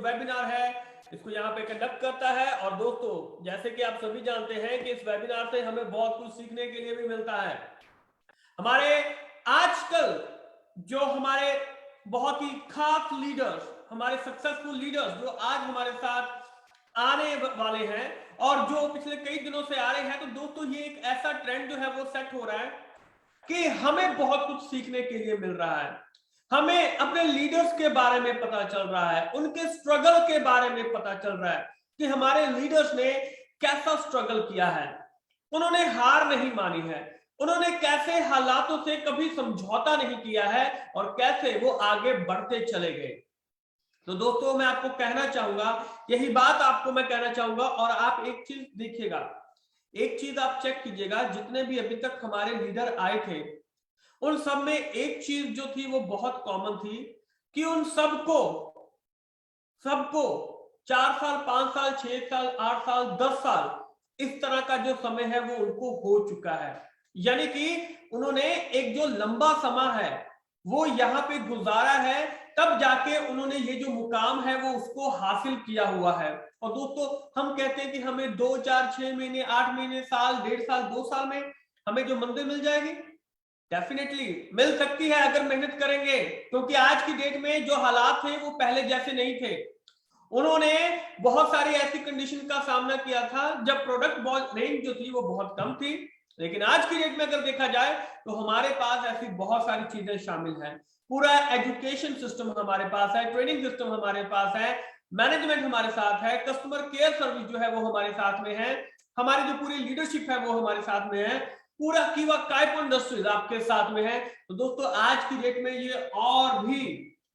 Webinar है इसको यहाँ पे कंडक्ट करता है। और दोस्तों जैसे कि आप सभी जानते हैं कि इस वेबिनार से हमें बहुत कुछ सीखने के लिए भी मिलता है। हमारे आजकल जो हमारे बहुत ही खास लीडर्स, हमारे सक्सेसफुल लीडर्स जो आज हमारे साथ आने वाले हैं और जो पिछले कई दिनों से आ रहे हैं, तो दोस्तों ये एक ऐसा ट्रेंड जो है वो सेट हो रहा है कि हमें बहुत कुछ सीखने के लिए मिल रहा है। हमें अपने लीडर्स के बारे में पता चल रहा है, उनके स्ट्रगल के बारे में पता चल रहा है कि हमारे लीडर्स ने कैसा स्ट्रगल किया है, उन्होंने हार नहीं मानी है, उन्होंने कैसे हालातों से कभी समझौता नहीं किया है और कैसे वो आगे बढ़ते चले गए। तो दोस्तों मैं आपको कहना चाहूंगा, यही बात आपको मैं कहना चाहूंगा। और आप एक चीज देखिएगा, एक चीज आप चेक कीजिएगा, जितने भी अभी तक हमारे लीडर आए थे उन सब में एक चीज जो थी वो बहुत कॉमन थी कि उन सबको सबको 4 साल 5 साल 6 साल 8 साल 10 साल इस तरह का जो समय है वो उनको हो चुका है। यानी कि उन्होंने एक जो लंबा समय है वो यहाँ पे गुजारा है, तब जाके उन्होंने ये जो मुकाम है वो उसको हासिल किया हुआ है। और दोस्तों हम कहते हैं कि हमें 2 4 6 महीने 8 महीने साल 1.5 साल 2 साल में हमें जो मंजिल मिल जाएगी, डेफिनेटली मिल सकती है अगर मेहनत करेंगे। क्योंकि आज की डेट में जो हालात थे वो पहले जैसे नहीं थे। उन्होंने बहुत सारी ऐसी कंडीशन का सामना किया था जब प्रोडक्ट रेंज जो थी वो बहुत कम थी, लेकिन आज की डेट में अगर देखा जाए तो हमारे पास ऐसी बहुत सारी चीजें शामिल हैं। पूरा एजुकेशन सिस्टम हमारे पास है, ट्रेनिंग सिस्टम हमारे पास है, मैनेजमेंट हमारे साथ है, कस्टमर केयर सर्विस जो है वो हमारे साथ में है, हमारी जो पूरी लीडरशिप है वो हमारे साथ में है, पूरा कीवा काइप इंडस्ट्रीज आपके साथ में है। तो दोस्तों आज की डेट में ये और भी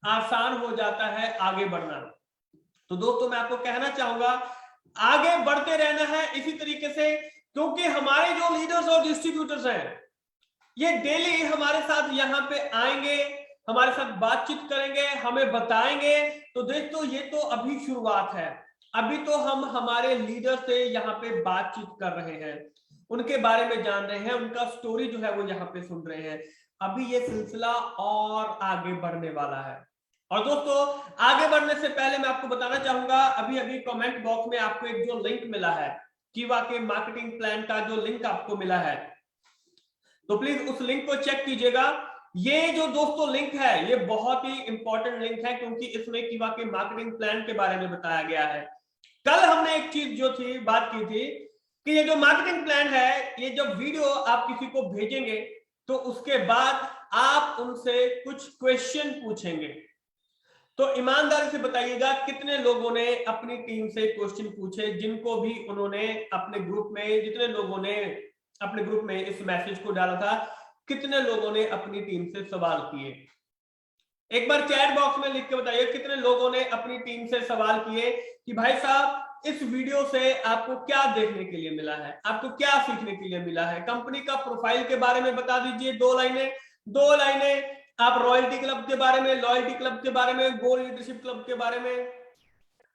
आसान हो जाता है आगे बढ़ना। तो दोस्तों मैं आपको कहना चाहूंगा आगे बढ़ते रहना है इसी तरीके से, क्योंकि हमारे जो लीडर्स और डिस्ट्रीब्यूटर्स हैं ये डेली हमारे साथ यहाँ पे आएंगे, हमारे साथ बातचीत करेंगे, हमें बताएंगे। तो दोस्तों ये तो अभी शुरुआत है, अभी तो हम हमारे लीडर से यहाँ पे बातचीत कर रहे हैं, उनके बारे में जान रहे हैं, उनका स्टोरी जो है वो यहाँ पे सुन रहे हैं। अभी ये सिलसिला और आगे बढ़ने वाला है। और दोस्तों आगे बढ़ने से पहले मैं आपको बताना चाहूंगा, अभी अभी कमेंट बॉक्स में आपको एक जो लिंक मिला है, कीवा के मार्केटिंग प्लान का जो लिंक आपको मिला है, तो प्लीज उस लिंक को चेक कीजिएगा। ये जो दोस्तों लिंक है ये बहुत ही इंपॉर्टेंट लिंक है, क्योंकि इसमें कीवा के मार्केटिंग प्लान के बारे में बताया गया है। कल हमने एक चीज जो थी बात की थी कि ये जो मार्केटिंग प्लान है, ये जब वीडियो आप किसी को भेजेंगे तो उसके बाद आप उनसे कुछ क्वेश्चन पूछेंगे। तो ईमानदारी से बताइएगा कितने लोगों ने अपनी टीम से क्वेश्चन पूछे, जिनको भी उन्होंने अपने ग्रुप में, जितने लोगों ने अपने ग्रुप में इस मैसेज को डाला था, कितने लोगों ने अपनी टीम से सवाल किए। एक बार चैट बॉक्स में लिख के बताइए कितने लोगों ने अपनी टीम से सवाल किए कि भाई साहब इस वीडियो से आपको क्या देखने के लिए मिला है, आपको क्या सीखने के लिए मिला है। कंपनी का प्रोफाइल के बारे में बता दीजिए, 2 लाइनें, 2 लाइनें। आप रॉयल्टी क्लब के बारे में, लॉयल्टी क्लब के बारे में, गोल्ड लीडरशिप क्लब के बारे में,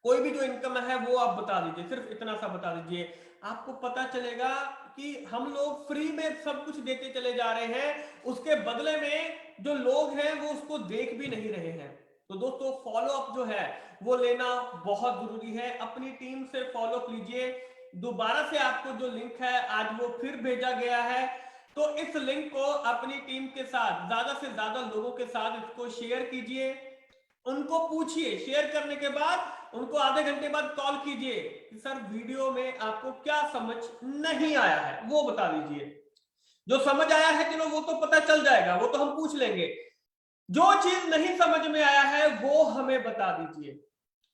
कोई भी जो इनकम है वो आप बता दीजिए, सिर्फ इतना सा बता दीजिए। आपको पता चलेगा कि हम लोग फ्री में सब कुछ देते चले जा रहे हैं, उसके बदले में जो लोग हैं वो उसको देख भी नहीं रहे हैं। तो दोस्तों फॉलो अप जो है वो लेना बहुत जरूरी है, अपनी टीम से फॉलो अप लीजिए। दोबारा से आपको जो लिंक है आज वो फिर भेजा गया है, तो इस लिंक को अपनी टीम के साथ ज्यादा से ज्यादा लोगों के साथ इसको शेयर कीजिए, उनको पूछिए, शेयर करने के बाद उनको आधे घंटे बाद कॉल कीजिए कि सर वीडियो में आपको क्या समझ नहीं आया है वो बता दीजिए। जो समझ आया है चलो वो तो पता चल जाएगा, वो तो हम पूछ लेंगे, जो चीज नहीं समझ में आया है वो हमें बता दीजिए।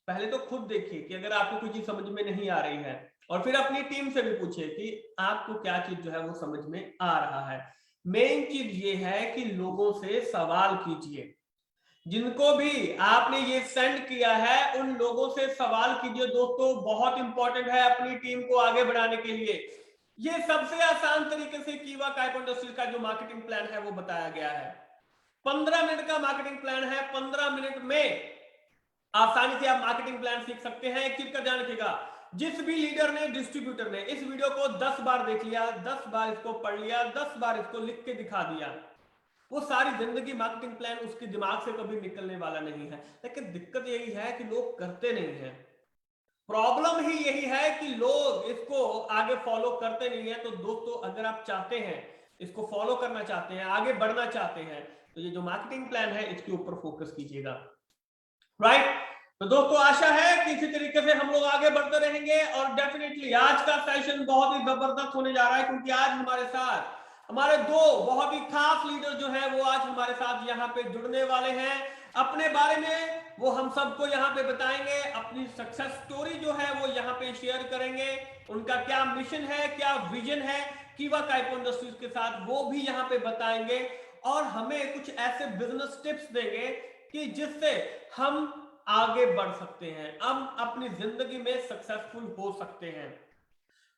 पहले तो खुद देखिए कि अगर आपको कोई चीज समझ में नहीं आ रही है, और फिर अपनी टीम से भी पूछिए कि आपको क्या चीज जो है वो समझ में आ रहा है। मेन चीज ये है कि लोगों से सवाल कीजिए, जिनको भी आपने ये सेंड किया है उन लोगों से सवाल कीजिए। दोस्तों बहुत इंपॉर्टेंट है अपनी टीम को आगे बढ़ाने के लिए। ये सबसे आसान तरीके से कीवा काइप इंडस्ट्रीज का जो मार्केटिंग प्लान है वो बताया गया है। 15 मिनट का मार्केटिंग प्लान है, 15 मिनट में आसानी से आप मार्केटिंग प्लान सीख सकते हैं। एक चीज का ध्यान रखिएगा, जिस भी लीडर ने, डिस्ट्रीब्यूटर ने इस वीडियो को 10 बार देख लिया, 10 बार इसको पढ़ लिया, 10 बार इसको लिख के दिखा दिया, वो सारी जिंदगी मार्केटिंग प्लान उसके दिमाग से कभी निकलने वाला नहीं है। लेकिन दिक्कत यही है कि लोग करते नहीं है। प्रॉब्लम ही यही है कि लोग इसको आगे फॉलो करते नहीं है। तो दोस्तों, अगर आप चाहते हैं, इसको फॉलो करना चाहते हैं, आगे बढ़ना चाहते हैं, तो ये जो मार्केटिंग प्लान है इसके ऊपर फोकस कीजिएगा। राइट? तो दोस्तों, आशा है कि इसी तरीके से हम लोग आगे बढ़ते रहेंगे और डेफिनेटली आज का सेशन बहुत ही जबरदस्त होने जा रहा है, क्योंकि आज हमारे साथ हमारे दो बहुत ही खास लीडर जो हैं वो आज हमारे साथ यहाँ पे जुड़ने वाले हैं। अपने बारे में वो हम सबको यहाँ पे बताएंगे, अपनी सक्सेस स्टोरी जो है वो यहाँ पे शेयर करेंगे, उनका क्या मिशन है, क्या विजन है कीवा काइपो इंडस्ट्रीज के साथ, वो भी यहाँ पे बताएंगे और हमें कुछ ऐसे बिजनेस टिप्स देंगे कि जिससे हम आगे बढ़ सकते हैं, हम अपनी जिंदगी में सक्सेसफुल हो सकते हैं।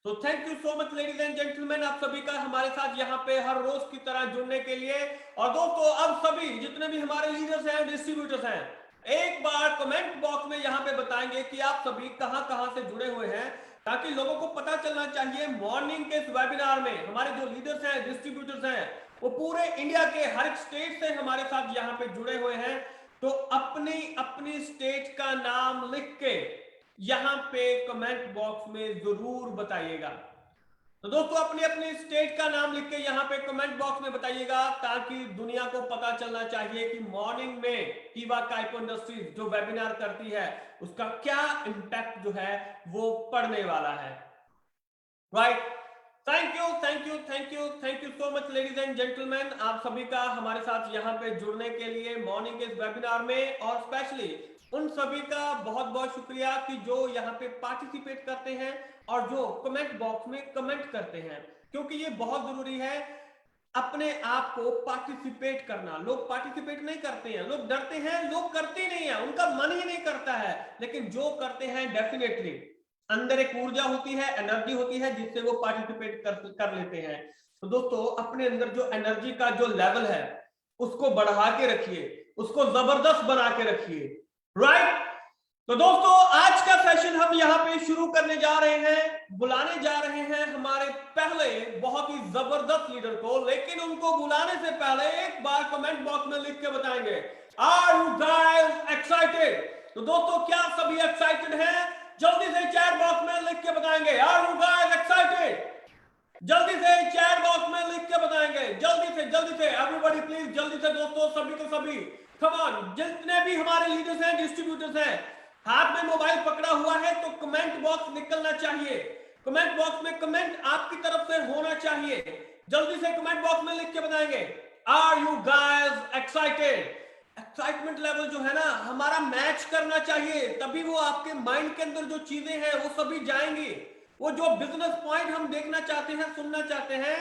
तो thank you so much ladies and gentleman, आप सभी का हमारे साथ यहाँ पे हर रोज की तरह जुड़ने के लिए। और दोस्तों, अब सभी जितने भी हमारे लीडर्स हैं, डिस्ट्रीब्यूटर्स हैं, एक बार कमेंट बॉक्स में यहाँ पे बताएंगे कि आप सभी कहां से जुड़े हुए हैं, ताकि लोगों को पता चलना चाहिए मॉर्निंग के इस वेबिनार में हमारे जो लीडर्स हैं, डिस्ट्रीब्यूटर्स हैं, वो पूरे इंडिया के हर एक स्टेट से हमारे साथ यहाँ पे जुड़े हुए हैं। तो अपनी अपनी स्टेट का नाम लिख के यहां पे कमेंट बॉक्स में जरूर बताइएगा। तो दोस्तों, अपनी अपनी स्टेट का नाम लिख के यहां पे कमेंट बॉक्स में बताइएगा, ताकि दुनिया को पता चलना चाहिए कि मॉर्निंग में कीवा काइपो इंडस्ट्रीज जो वेबिनार करती है उसका क्या इंपैक्ट जो है वो पड़ने वाला है। Right? Thank you thank you thank you thank you so much ladies and gentleman, आप सभी का हमारे साथ यहाँ पे जुड़ने के लिए मॉर्निंग के इस वेबिनार में, और स्पेशली उन सभी का बहुत बहुत शुक्रिया कि जो यहाँ पे पार्टिसिपेट करते हैं और जो कमेंट बॉक्स में कमेंट करते हैं, क्योंकि ये बहुत जरूरी है अपने आप को पार्टिसिपेट करना। लोग पार्टिसिपेट नहीं करते हैं, लोग डरते हैं, लोग करते नहीं है, उनका मन ही नहीं करता है। लेकिन जो करते हैं डेफिनेटली अंदर एक ऊर्जा होती है, एनर्जी होती है, जिससे वो पार्टिसिपेट कर लेते हैं। तो दोस्तों, अपने अंदर जो एनर्जी का जो लेवल है उसको बढ़ा के रखिए, उसको जबरदस्त बना के रखिए। राइट? तो दोस्तों, आज का सेशन हम यहाँ पे शुरू करने जा रहे हैं, बुलाने जा रहे हैं हमारे पहले बहुत ही जबरदस्त लीडर को। लेकिन उनको बुलाने से पहले एक बार कमेंट बॉक्स में लिख के बताएंगे, आर यू गाइस एक्साइटेड? तो दोस्तों, क्या सभी एक्साइटेड हैं? जल्दी से चैट बॉक्स में लिख के बताएंगे, आर यू गाइस एक्साइटेड? जल्दी से चैट बॉक्स में लिख के बताएंगे, जल्दी से एवरीबॉडी प्लीज, जल्दी से दोस्तों, सभी के सभी कम ऑन। जितने भी हमारे लीडर्स हैं, डिस्ट्रीब्यूटर्स हैं, हाथ में मोबाइल पकड़ा हुआ है तो कमेंट बॉक्स निकलना चाहिए, कमेंट बॉक्स में कमेंट आपकी तरफ से होना चाहिए। जल्दी से कमेंट बॉक्स में लिख के बताएंगे, are you guys excited? Excitement level जो है ना हमारा मैच करना चाहिए, तभी वो आपके माइंड के अंदर जो चीजें हैं वो सभी जाएंगी। वो जो बिजनेस पॉइंट हम देखना चाहते हैं, सुनना चाहते हैं,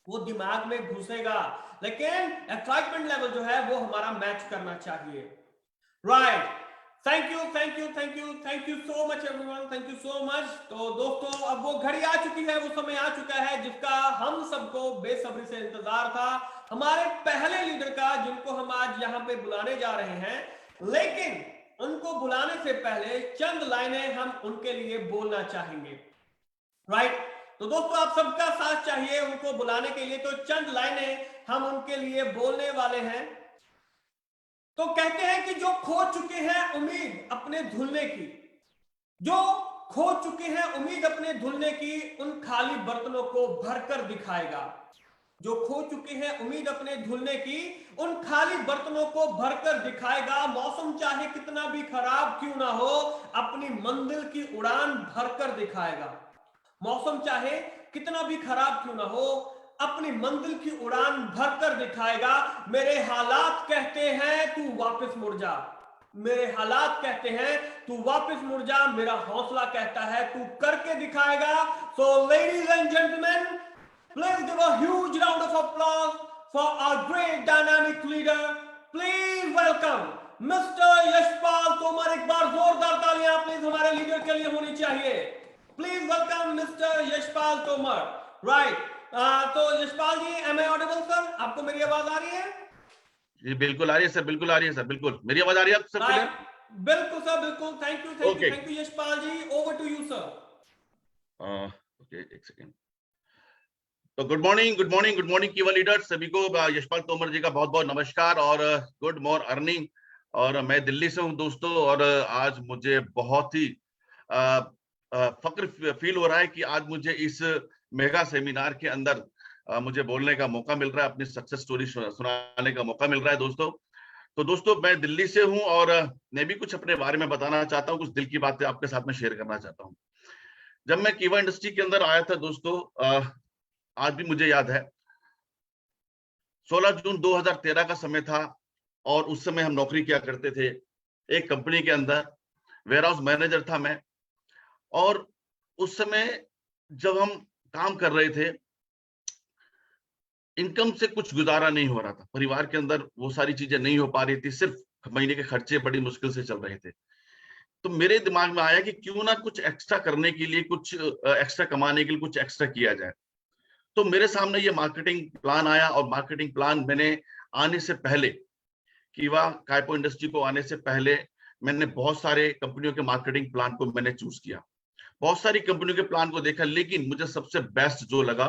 वो दिमाग में घुसेगा। लेकिन एक्साइटमेंट लेवल जो है वो हमारा मैच करना चाहिए। Right? Thank you so much everyone, thank you so much. तो दोस्तों, अब वो घड़ी आ चुकी है, वो समय आ चुका है जिसका हम सबको बेसब्री से इंतजार था, हमारे पहले लीडर का, जिनको हम आज यहाँ पे बुलाने जा रहे हैं। लेकिन उनको बुलाने से पहले चंद लाइनें हम उनके लिए बोलना चाहेंगे। राइट? तो दोस्तों, आप सबका साथ चाहिए उनको बुलाने के लिए, तो चंद लाइनें हम उनके लिए बोलने वाले हैं। तो कहते हैं कि जो खो चुके हैं उम्मीद अपने धुलने की, जो खो चुके हैं उम्मीद अपने धुलने की, उन खाली बर्तनों को भरकर दिखाएगा। जो खो चुके हैं उम्मीद अपने धुलने की, उन खाली बर्तनों को भरकर दिखाएगा। मौसम चाहे कितना भी खराब क्यों ना हो, अपनी मंजिल की उड़ान भरकर दिखाएगा। मौसम चाहे कितना भी खराब क्यों ना हो, अपनी मंजिल की उड़ान भरकर दिखाएगा। मेरे हालात कहते हैं तू वापस मुड़ जा, मेरे हालात कहते हैं तू वापस मुड़ जा, मेरा हौसला कहता है तू करके दिखाएगा। So ladies and gentleman, please give a huge round of applause for our great dynamic leader. Please welcome mister Yashpal Tomar. एक बार जोरदार तालियां प्लीज हमारे लीडर के लिए होनी चाहिए। Please welcome mister Yashpal Tomar. Right? तो यशपाल जी, एम आई ऑडिबल सर? आपको मेरी आवाज आ रही है? जी बिल्कुल आ रही है सर, बिल्कुल आ रही है सर, बिल्कुल। मेरी आवाज आ रही है आपको सर? बिल्कुल सर, बिल्कुल। Thank you Yashpal ji. Over to you sir. Okay, एक सेकेंड। तो good morning, good morning, good morning कीवा लीडर्स सभी को। यशपाल तोमर जी का बहुत बहुत नमस्कार और गुड मॉर्निंग अर्निंग। और मैं दिल्ली से हूं दोस्तों, और आज मुझे बहुत ही फक्र फील हो रहा है कि आज मुझे इस मेगा सेमिनार के अंदर मुझे बोलने का मौका मिल रहा है, अपनी सक्सेस स्टोरी सुनाने का मौका मिल रहा है दोस्तों। तो दोस्तों मैं दिल्ली से हूं और मैं भी कुछ अपने बारे में बताना चाहता हूं, कुछ दिल की बातें आपके साथ में शेयर करना चाहता हूं। जब मैं कीवा इंडस्ट्री के अंदर आया था दोस्तों, आज भी मुझे याद है 16 जून 2013 का समय था, और उस समय हम नौकरी किया करते थे एक कंपनी के अंदर। वेयर हाउस मैनेजर था मैं, और उस समय जब हम काम कर रहे थे, इनकम से कुछ गुजारा नहीं हो रहा था। परिवार के अंदर वो सारी चीजें नहीं हो पा रही थी, सिर्फ महीने के खर्चे बड़ी मुश्किल से चल रहे थे। तो मेरे दिमाग में आया कि क्यों ना कुछ एक्स्ट्रा करने के लिए, कुछ एक्स्ट्रा कमाने के लिए कुछ एक्स्ट्रा किया जाए। तो मेरे सामने ये मार्केटिंग प्लान आया, और मार्केटिंग प्लान मैंने आने से पहले, कीवा कायपो इंडस्ट्री को आने से पहले, मैंने बहुत सारे कंपनियों के मार्केटिंग प्लान को मैंने चूज किया, बहुत सारी कंपनियों के प्लान को देखा, लेकिन मुझे सबसे बेस्ट जो लगा,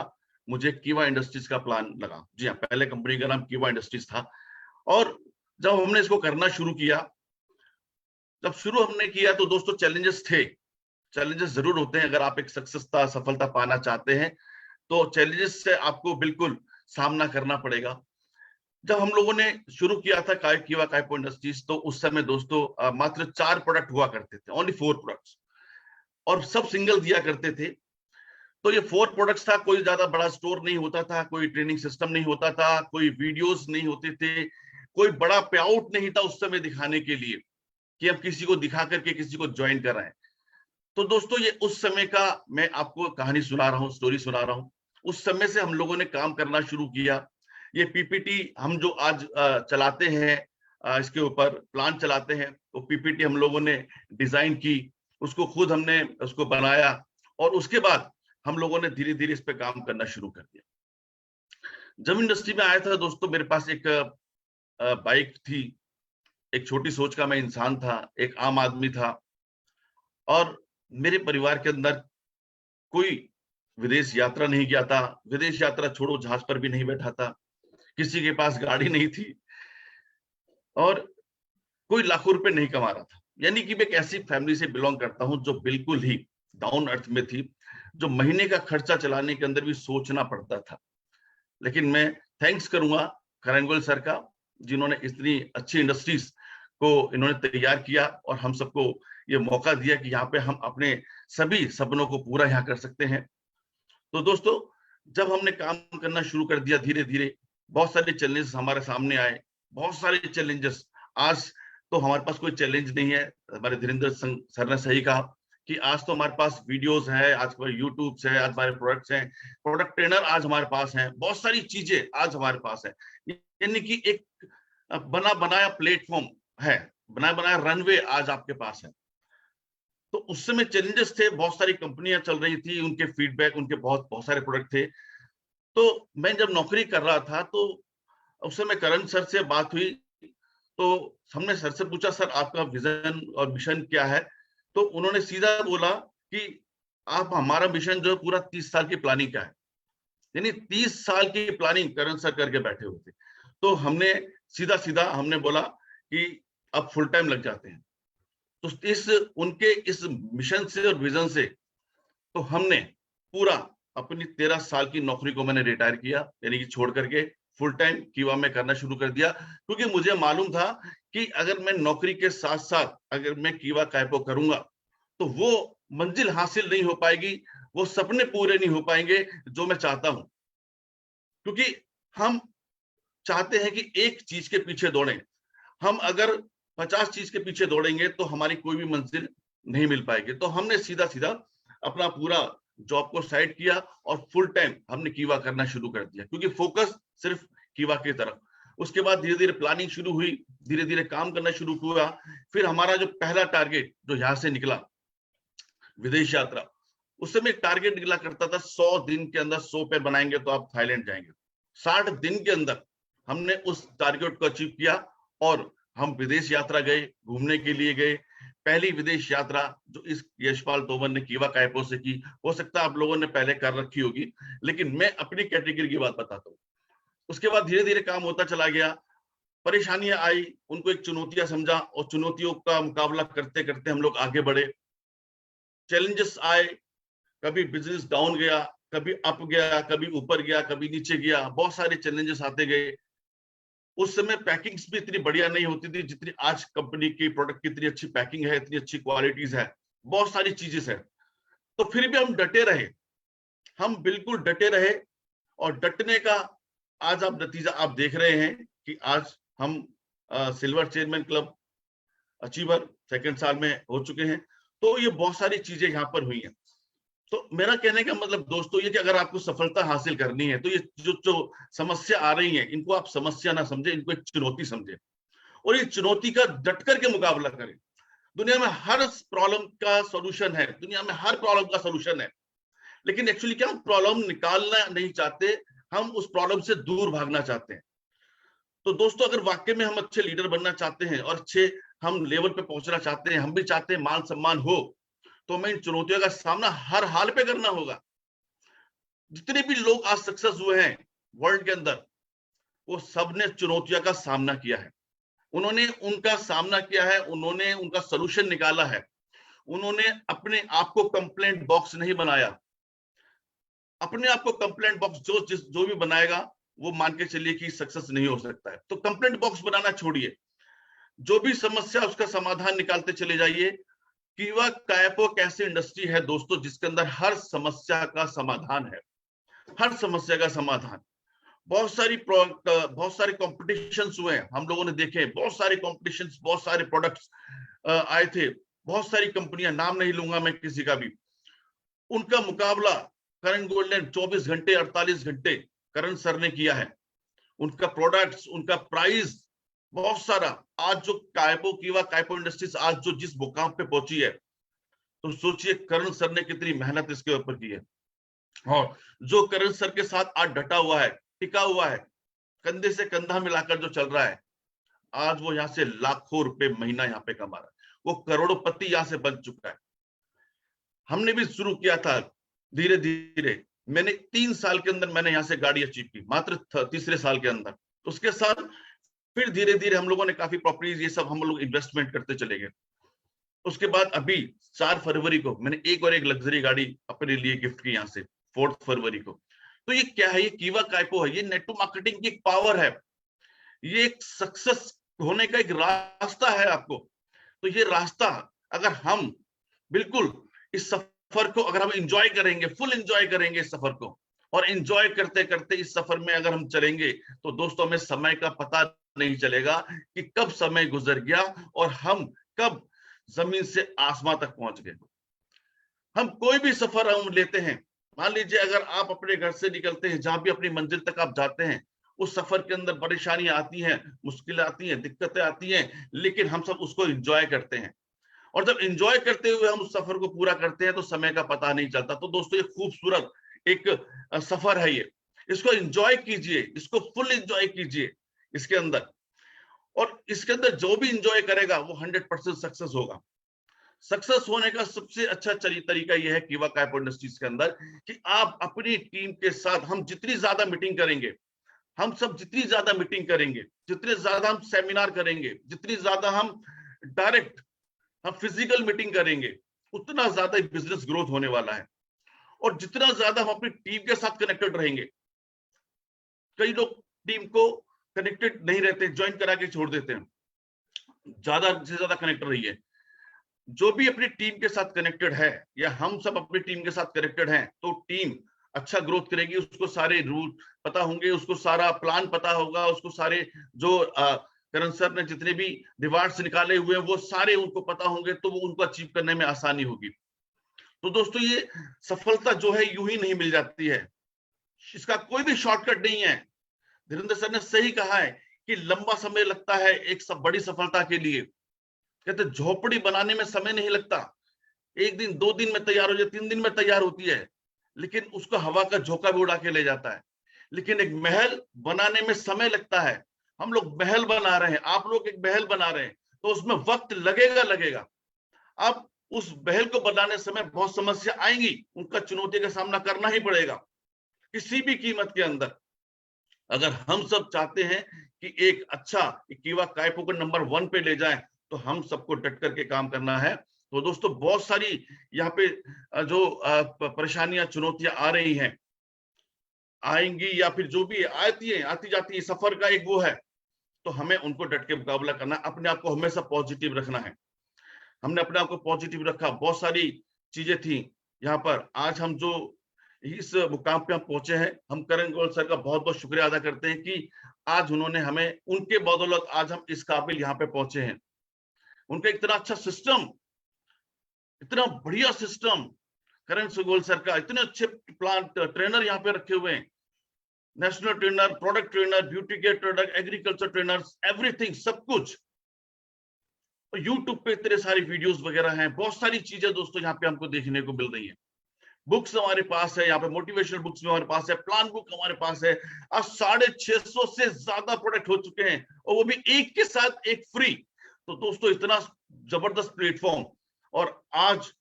मुझे कीवा इंडस्ट्रीज का प्लान लगा। जी हाँ, पहले कंपनी का नाम कीवा इंडस्ट्रीज था। और जब हमने इसको करना शुरू किया, जब शुरू हमने किया तो दोस्तों चैलेंजेस थे। चैलेंजेस जरूर होते हैं, अगर आप एक सफलता पाना चाहते हैं तो चैलेंजेस से आपको बिल्कुल सामना करना पड़ेगा। जब हम लोगों ने शुरू किया था कीवा कायपो इंडस्ट्रीज, तो उस समय दोस्तों मात्र 4 प्रोडक्ट हुआ करते थे, ओनली 4 प्रोडक्ट्स, और सब सिंगल दिया करते थे। तो ये 4 प्रोडक्ट्स था, कोई ज्यादा बड़ा स्टोर नहीं होता था, कोई ट्रेनिंग सिस्टम नहीं होता था, कोई वीडियोस नहीं होते थे, कोई बड़ा पे आउट नहीं था उस समय दिखाने के लिए कि हम किसी को दिखा करके किसी को ज्वाइन कर रहे हैं। तो दोस्तों ये उस समय का मैं आपको कहानी सुना रहा हूँ, स्टोरी सुना रहा हूँ। उस समय से हम लोगों ने काम करना शुरू किया। ये पीपीटी हम जो आज चलाते हैं, इसके ऊपर प्लान चलाते हैं, वो पीपीटी हम लोगों ने डिजाइन की, उसको खुद हमने उसको बनाया, और उसके बाद हम लोगों ने धीरे धीरे इस पे काम करना शुरू कर दिया। जब इंडस्ट्री में आया था दोस्तों, मेरे पास एक बाइक थी, एक छोटी सोच का मैं इंसान था, एक आम आदमी था, और मेरे परिवार के अंदर कोई विदेश यात्रा नहीं गया था। विदेश यात्रा छोड़ो, जहाज पर भी नहीं बैठा था, किसी के पास गाड़ी नहीं थी, और कोई लाखों रुपए नहीं कमा रहा था। यानी कि मैं एक ऐसी फैमिली से बिलोंग करता हूं जो बिल्कुल ही डाउन अर्थ में थी, जो महीने का खर्चा चलाने के अंदर भी सोचना पड़ता था। लेकिन मैं थैंक्स करूंगा करंगोल सर का, जिन्होंने इतनी अच्छी इंडस्ट्रीज को इन्होंने तैयार किया, और हम सबको ये मौका दिया कि यहाँ पे हम अपने सभी सपनों को पूरा यहाँ कर सकते हैं। तो दोस्तों जब हमने काम करना शुरू कर दिया, धीरे धीरे बहुत सारे चैलेंजेस हमारे सामने आए, बहुत सारे चैलेंजेस। आज तो हमारे पास कोई चैलेंज नहीं है, हमारे धीरेन्द्र सर ने सही कहा कि आज तो हमारे पास वीडियोस है, आज हमारे यूट्यूब है, आज हमारे प्रोडक्ट्स हैं, प्रोडक्ट ट्रेनर आज हमारे पास हैं, बहुत सारी चीजें आज हमारे पास है। यानी कि एक बना बनाया प्लेटफॉर्म है, बना बनाया रनवे आज आपके पास है। तो उस समय चैलेंजेस थे, बहुत सारी कंपनियां चल रही थी, उनके फीडबैक, उनके बहुत बहुत सारे प्रोडक्ट थे। तो मैं जब नौकरी कर रहा था, तो उस समय करण सर से बात हुई, तो हमने सर से पूछा, सर आपका विजन और मिशन क्या है? तो उन्होंने सीधा बोला कि आप, हमारा मिशन जो है पूरा 30 साल की प्लानिंग का है। यानी 30 साल की प्लानिंग करण सर करके बैठे हुए थे। तो हमने सीधा सीधा हमने बोला कि अब फुल टाइम लग जाते हैं। तो इस उनके इस मिशन से और विजन से तो हमने पूरा अपनी 13 साल की नौकरी को मैंने रिटायर किया, यानी कि छोड़ करके फुल टाइम कीवा में करना शुरू कर दिया। क्योंकि मुझे मालूम था कि अगर मैं नौकरी के साथ साथ अगर मैं कीवा कायपो करूंगा, तो वो मंजिल हासिल नहीं हो पाएगी, वो सपने पूरे नहीं हो पाएंगे जो मैं चाहता हूं। क्योंकि हम चाहते हैं कि एक चीज के पीछे दौड़ें। हम अगर 50 चीज के पीछे दौड़ेंगे तो हमारी कोई भी मंजिल नहीं मिल पाएगी। तो हमने सीधा सीधा अपना पूरा जॉब को साइड किया और फुल टाइम हमने कीवा करना शुरू कर दिया, क्योंकि फोकस सिर्फ कीवा की तरफ। उसके बाद धीरे धीरे प्लानिंग शुरू हुई, धीरे धीरे काम करना शुरू हुआ। फिर हमारा जो पहला टारगेट जो यहाँ से निकला, विदेश यात्रा, उस समय एक टारगेट निकला करता था 100 दिन के अंदर 100 पैर बनाएंगे तो आप थाईलैंड जाएंगे। 60 दिन के अंदर हमने उस टारगेट को अचीव किया और हम विदेश यात्रा गए, घूमने के लिए गए, पहली विदेश यात्रा जो इस यशपाल तोमर ने कीवा कायपो से की, हो सकता है आप लोगों ने पहले कर रखी होगी, लेकिन मैं अपनी कैटेगरी की बात बताता हूँ। उसके बाद धीरे धीरे काम होता चला गया, परेशानियां आई, उनको एक चुनौतियां समझा और चुनौतियों का मुकाबला करते करते हम लोग आगे बढ़े। चैलेंजेस आए, कभी बिजनेस डाउन गया, कभी अप गया, कभी ऊपर गया, कभी नीचे गया, बहुत सारे चैलेंजेस आते गए। उस समय पैकिंग्स भी इतनी बढ़िया नहीं होती थी जितनी आज कंपनी की प्रोडक्ट की इतनी अच्छी पैकिंग है, इतनी अच्छी क्वालिटीज है, बहुत सारी चीजें है। तो फिर भी हम डटे रहे, हम बिल्कुल डटे रहे, और डटने का आज आप नतीजा आप देख रहे हैं कि आज हम silver chairman club achiever second साल में हो चुके हैं। तो ये बहुत सारी चीजें यहाँ पर हुई हैं। तो मेरा कहने का मतलब दोस्तों ये कि अगर आपको सफलता हासिल करनी है तो ये जो समस्या आ रही है, इनको आप समस्या ना समझे, इनको एक चुनौती समझे और ये चुनौती का डट करके मुकाबला करें। दुनिया में हर प्रॉब्लम का सॉल्यूशन है, दुनिया में हर प्रॉब्लम का सॉल्यूशन है, लेकिन एक्चुअली क्या हम प्रॉब्लम निकालना नहीं चाहते, हम उस प्रॉब्लम से दूर भागना चाहते हैं। तो दोस्तों अगर वाकई में हम अच्छे लीडर बनना चाहते हैं और अच्छे हम लेवल पे पहुंचना चाहते हैं, हम भी चाहते हैं मान सम्मान हो, तो हमें इन चुनौतियों का सामना हर हाल पे करना होगा। जितने भी लोग आज सक्सेस हुए हैं वर्ल्ड के अंदर, वो सब ने चुनौतियों का सामना किया है, उन्होंने उनका सामना किया है, उन्होंने उनका सोल्यूशन निकाला है, उन्होंने अपने आप को कंप्लेंट बॉक्स नहीं बनाया। अपने आप को कंप्लेंट बॉक्स जो भी बनाएगा वो मान के चलिए कि सक्सेस नहीं हो सकता है। तो कंप्लेंट बॉक्स बनाना छोड़िए, जो भी समस्या उसका समाधान निकालते चले जाइए। कीवा कायपो एक ऐसी इंडस्ट्री है दोस्तों जिसके अंदर हर समस्या का समाधान है, हर समस्या का समाधान। बहुत सारे कॉम्पिटिशन्स हुए हैं, हम लोगों ने देखे, बहुत सारे कॉम्पिटिशन्स, बहुत सारे प्रोडक्ट्स आए थे, बहुत सारी कंपनियां, नाम नहीं लूंगा मैं किसी का भी, उनका मुकाबला करण गोल्ड ने 24 घंटे 48 घंटे करण सर ने किया है। उनका प्रोडक्ट्स, उनका प्राइस बहुत सारा। आज जो कीवा कायपो इंडस्ट्रीज आज जो जिस मुकाम पे पहुंची है, तो सोचिए करण सर ने कितनी मेहनत इसके ऊपर की है, और जो करण सर के साथ आज डटा हुआ है, टिका हुआ है, कंधे से कंधा मिलाकर जो चल रहा है, आज वो यहाँ से लाखों रुपए महीना यहाँ पे कमा रहा है, वो करोड़पति यहाँ से बन चुका है। हमने भी शुरू किया था धीरे धीरे, मैंने 3 साल के अंदर मैंने यहाँ से गाड़ी अचीव की, मात्र तीसरे साल के अंदर। उसके साथ फिर धीरे धीरे हम लोगों ने काफी प्रॉपर्टीज, ये सब हम लोग इन्वेस्टमेंट करते चले गए। उसके बाद अभी 4 फरवरी को मैंने एक लग्जरी गाड़ी अपने लिए गिफ्ट की यहाँ से, 4 फरवरी को। तो ये क्या है? ये कीवा कायपो है, ये नेटवर्क मार्केटिंग की एक पावर है, ये एक सक्सेस होने का एक रास्ता है आपको। तो ये रास्ता अगर हम बिल्कुल इस सफर को अगर हम एंजॉय करेंगे, फुल एंजॉय करेंगे इस सफर को, और एंजॉय करते करते इस सफर में अगर हम चलेंगे, तो दोस्तों हमें समय का पता नहीं चलेगा कि कब समय गुजर गया और हम कब जमीन से आसमां तक पहुंच गए। हम कोई भी सफर हम लेते हैं, मान लीजिए अगर आप अपने घर से निकलते हैं, जहां भी अपनी मंजिल तक आप जाते हैं, उस सफर के अंदर परेशानियां आती हैं, मुश्किलें आती हैं, दिक्कतें आती हैं, लेकिन हम सब उसको एंजॉय करते हैं। और जब एंजॉय करते हुए हम उस सफर को पूरा करते हैं तो समय का पता नहीं चलता। तो दोस्तों ये खूबसूरत एक सफर है, ये इसको एंजॉय कीजिए, इसको फुल एंजॉय कीजिए इसके अंदर, और इसके अंदर जो भी एंजॉय करेगा वो 100% सक्सेस होगा। सक्सेस होने का सबसे अच्छा तरीका यह है कीवा कायपो इंडस्ट्रीज के अंदर कि आप अपनी टीम के साथ, हम जितनी ज्यादा मीटिंग करेंगे, हम सब जितनी ज्यादा मीटिंग करेंगे, जितने ज्यादा हम सेमिनार करेंगे, जितनी ज्यादा हम डायरेक्ट हम फिजिकल मीटिंग करेंगे, उतना ज्यादा बिजनेस ग्रोथ होने वाला है। और जितना ज्यादा हम अपनी टीम के साथ कनेक्टेड रहेंगे, कई लोग टीम को कनेक्टेड नहीं रहते, ज्वाइन करा के छोड़ देते हैं, ज्यादा से ज्यादा कनेक्टेड रहिए। जो भी अपनी टीम के साथ कनेक्टेड है, या हम सब अपनी टीम के साथ कनेक्टेड हैं, तो टीम अच्छा ग्रोथ करेगी, उसको सारे रूल पता होंगे, उसको सारा प्लान पता होगा, उसको सारे जो करण सर ने जितने भी रिवार्ड्स निकाले हुए हैं वो सारे उनको पता होंगे, तो वो उनको अचीव करने में आसानी होगी। तो दोस्तों ये सफलता जो है यूं ही नहीं मिल जाती है, इसका कोई भी शॉर्टकट नहीं है। धीरेन्द्र सर ने सही कहा है कि लंबा समय लगता है एक सब बड़ी सफलता के लिए। कहते झोपड़ी बनाने में समय नहीं लगता, 1 दिन 2 दिन में तैयार हो जाए, 3 दिन में तैयार होती है, लेकिन उसको हवा का झोंका भी उड़ा के ले जाता है। लेकिन एक महल बनाने में समय लगता है। हम लोग महल बना रहे हैं, आप लोग एक महल बना रहे हैं, तो उसमें वक्त लगेगा। अब उस महल को बनाने समय बहुत समस्या आएंगी, उनका चुनौती का सामना करना ही पड़ेगा किसी भी कीमत के अंदर। अगर हम सब चाहते हैं कि एक अच्छा कीवा कायपो को नंबर 1 पे ले जाए, तो हम सबको डट करके काम करना है। तो दोस्तों बहुत सारी यहाँ पे जो परेशानियां चुनौतियां आ रही हैं, आएंगी या फिर जो भी आती है आती जाती है, सफर का एक वो है, तो हमें उनको डट के मुकाबला करना, अपने आप को हमेशा पॉजिटिव रखना है। हमने अपने आप को पॉजिटिव रखा, बहुत सारी चीजें थी यहाँ पर। आज हम जो इस मुकाम पे हम पहुंचे हैं, हम करण गौल सर का बहुत बहुत शुक्रिया अदा करते हैं कि आज उन्होंने हमें, उनके बदौलत आज हम इस काबिल यहाँ पे पहुंचे हैं। उनका इतना अच्छा सिस्टम, इतना बढ़िया सिस्टम, करण गौल सर का इतने अच्छे प्लांट ट्रेनर यहाँ पे रखे हुए हैं, national trainer, product trainer, beauty care trainer, agriculture trainers, everything, सब कुछ। यूट्यूब पे इतने सारी वीडियोस वगैरह हैं, बहुत सारी चीजें दोस्तों यहाँ पे हमको देखने को मिल रही है। बुक्स हमारे पास है, यहाँ पे मोटिवेशनल बुक्स भी हमारे पास है, प्लान बुक हमारे पास है। आज 650 से ज्यादा प्रोडक्ट हो चुके हैं, और वो भी एक के साथ एक फ्री। तो दोस्तों इतना जबरदस्त प्लेटफॉर्म, और आज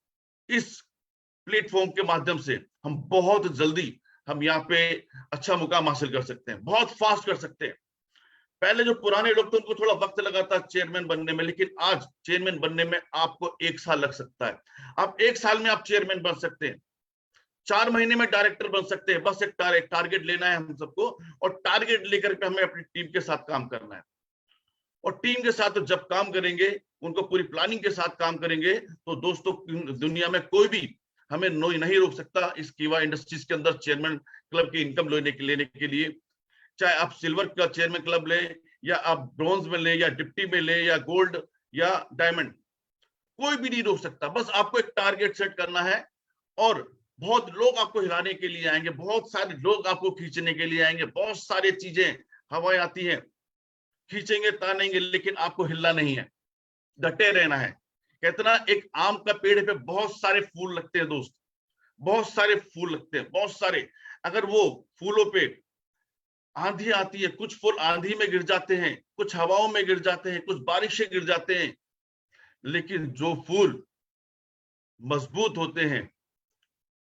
इस प्लेटफॉर्म के माध्यम से हम बहुत जल्दी हम यहाँ पे अच्छा मुकाम हासिल कर सकते हैं, बहुत फास्ट कर सकते हैं। पहले जो पुराने लोग थे उनको थोड़ा वक्त लगा था चेयरमैन बनने में, लेकिन आज चेयरमैन बनने में आपको 1 साल लग सकता है। आप 1 साल में आप चेयरमैन बन सकते हैं, 4 महीने में डायरेक्टर बन सकते हैं। बस एक टारगेट लेना है हम सबको, और टारगेट लेकर के हमें अपनी टीम के साथ काम करना है। और टीम के साथ जब काम करेंगे, उनको पूरी प्लानिंग के साथ काम करेंगे, तो दोस्तों दुनिया में कोई भी हमें नहीं रोक सकता इस कीवा इंडस्ट्रीज के अंदर चेयरमैन क्लब की इनकम लेने के लिए। चाहे आप सिल्वर का चेयरमैन क्लब लें, या आप ब्रॉन्ज में लें, या डिप्टी में लें, या गोल्ड या डायमंड, कोई भी नहीं रोक सकता। बस आपको एक टारगेट सेट करना है, और बहुत लोग आपको हिलाने के लिए आएंगे, बहुत सारे लोग आपको खींचने के लिए आएंगे, बहुत सारी चीजें हवाएं आती हैं, खींचेंगे तानेंगे, लेकिन आपको हिलना नहीं है, डटे रहना है। कहते ना, एक आम का पेड़ पे बहुत सारे फूल लगते हैं दोस्त, बहुत सारे फूल लगते हैं, बहुत सारे। अगर वो फूलों पे आंधी आती है, कुछ फूल आंधी में गिर जाते हैं, कुछ हवाओं में गिर जाते हैं, कुछ बारिशें गिर जाते हैं, लेकिन जो फूल मजबूत होते हैं,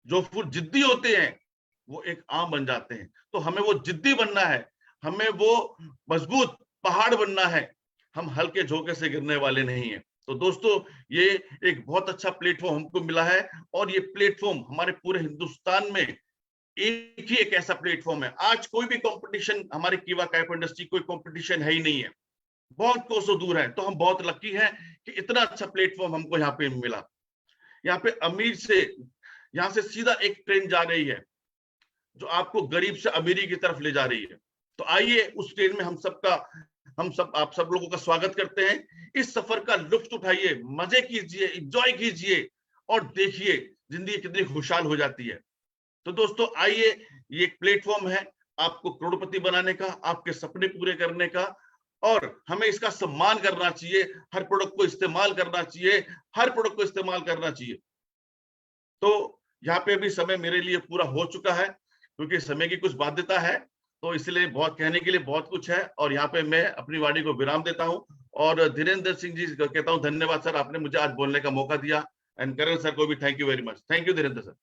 जो फूल जिद्दी होते हैं, वो एक आम बन जाते हैं। तो हमें वो जिद्दी बनना है, हमें वो मजबूत पहाड़ बनना है, हम हल्के झोंके से गिरने वाले नहीं हैं। तो दोस्तों ये एक बहुत अच्छा प्लेटफॉर्म हमको मिला है, और ये प्लेटफॉर्म हमारे पूरे हिंदुस्तान में एक ही एक ऐसा प्लेटफॉर्म है। आज कोई भी कंपटीशन हमारे कीवा कायपो इंडस्ट्री कोई कंपटीशन है ही नहीं है, बहुत कोसों दूर है। तो हम बहुत लकी हैं कि इतना अच्छा प्लेटफॉर्म हमको यहाँ पे मिला। यहाँ पे अमीर से, यहाँ से सीधा एक ट्रेन जा रही है जो आपको गरीब से अमीरी की तरफ ले जा रही है। तो आइए उस ट्रेन में आप सब लोगों का स्वागत करते हैं। इस सफर का लुत्फ उठाइए, मजे कीजिए, एंजॉय कीजिए, और देखिए जिंदगी कितनी खुशहाल हो जाती है। तो दोस्तों आइए, ये एक प्लेटफॉर्म है आपको करोड़पति बनाने का, आपके सपने पूरे करने का, और हमें इसका सम्मान करना चाहिए। हर प्रोडक्ट को इस्तेमाल करना चाहिए, हर प्रोडक्ट को इस्तेमाल करना चाहिए। तो यहाँ पे भी समय मेरे लिए पूरा हो चुका है, क्योंकि समय की कुछ बाध्यता है, तो इसलिए बहुत कहने के लिए बहुत कुछ है, और यहाँ पे मैं अपनी वाणी को विराम देता हूँ। और धीरेन्द्र सिंह जी कहता हूँ धन्यवाद सर, आपने मुझे आज बोलने का मौका दिया। एंड करण सर को भी thank you very much. Thank you Dhirendra sir.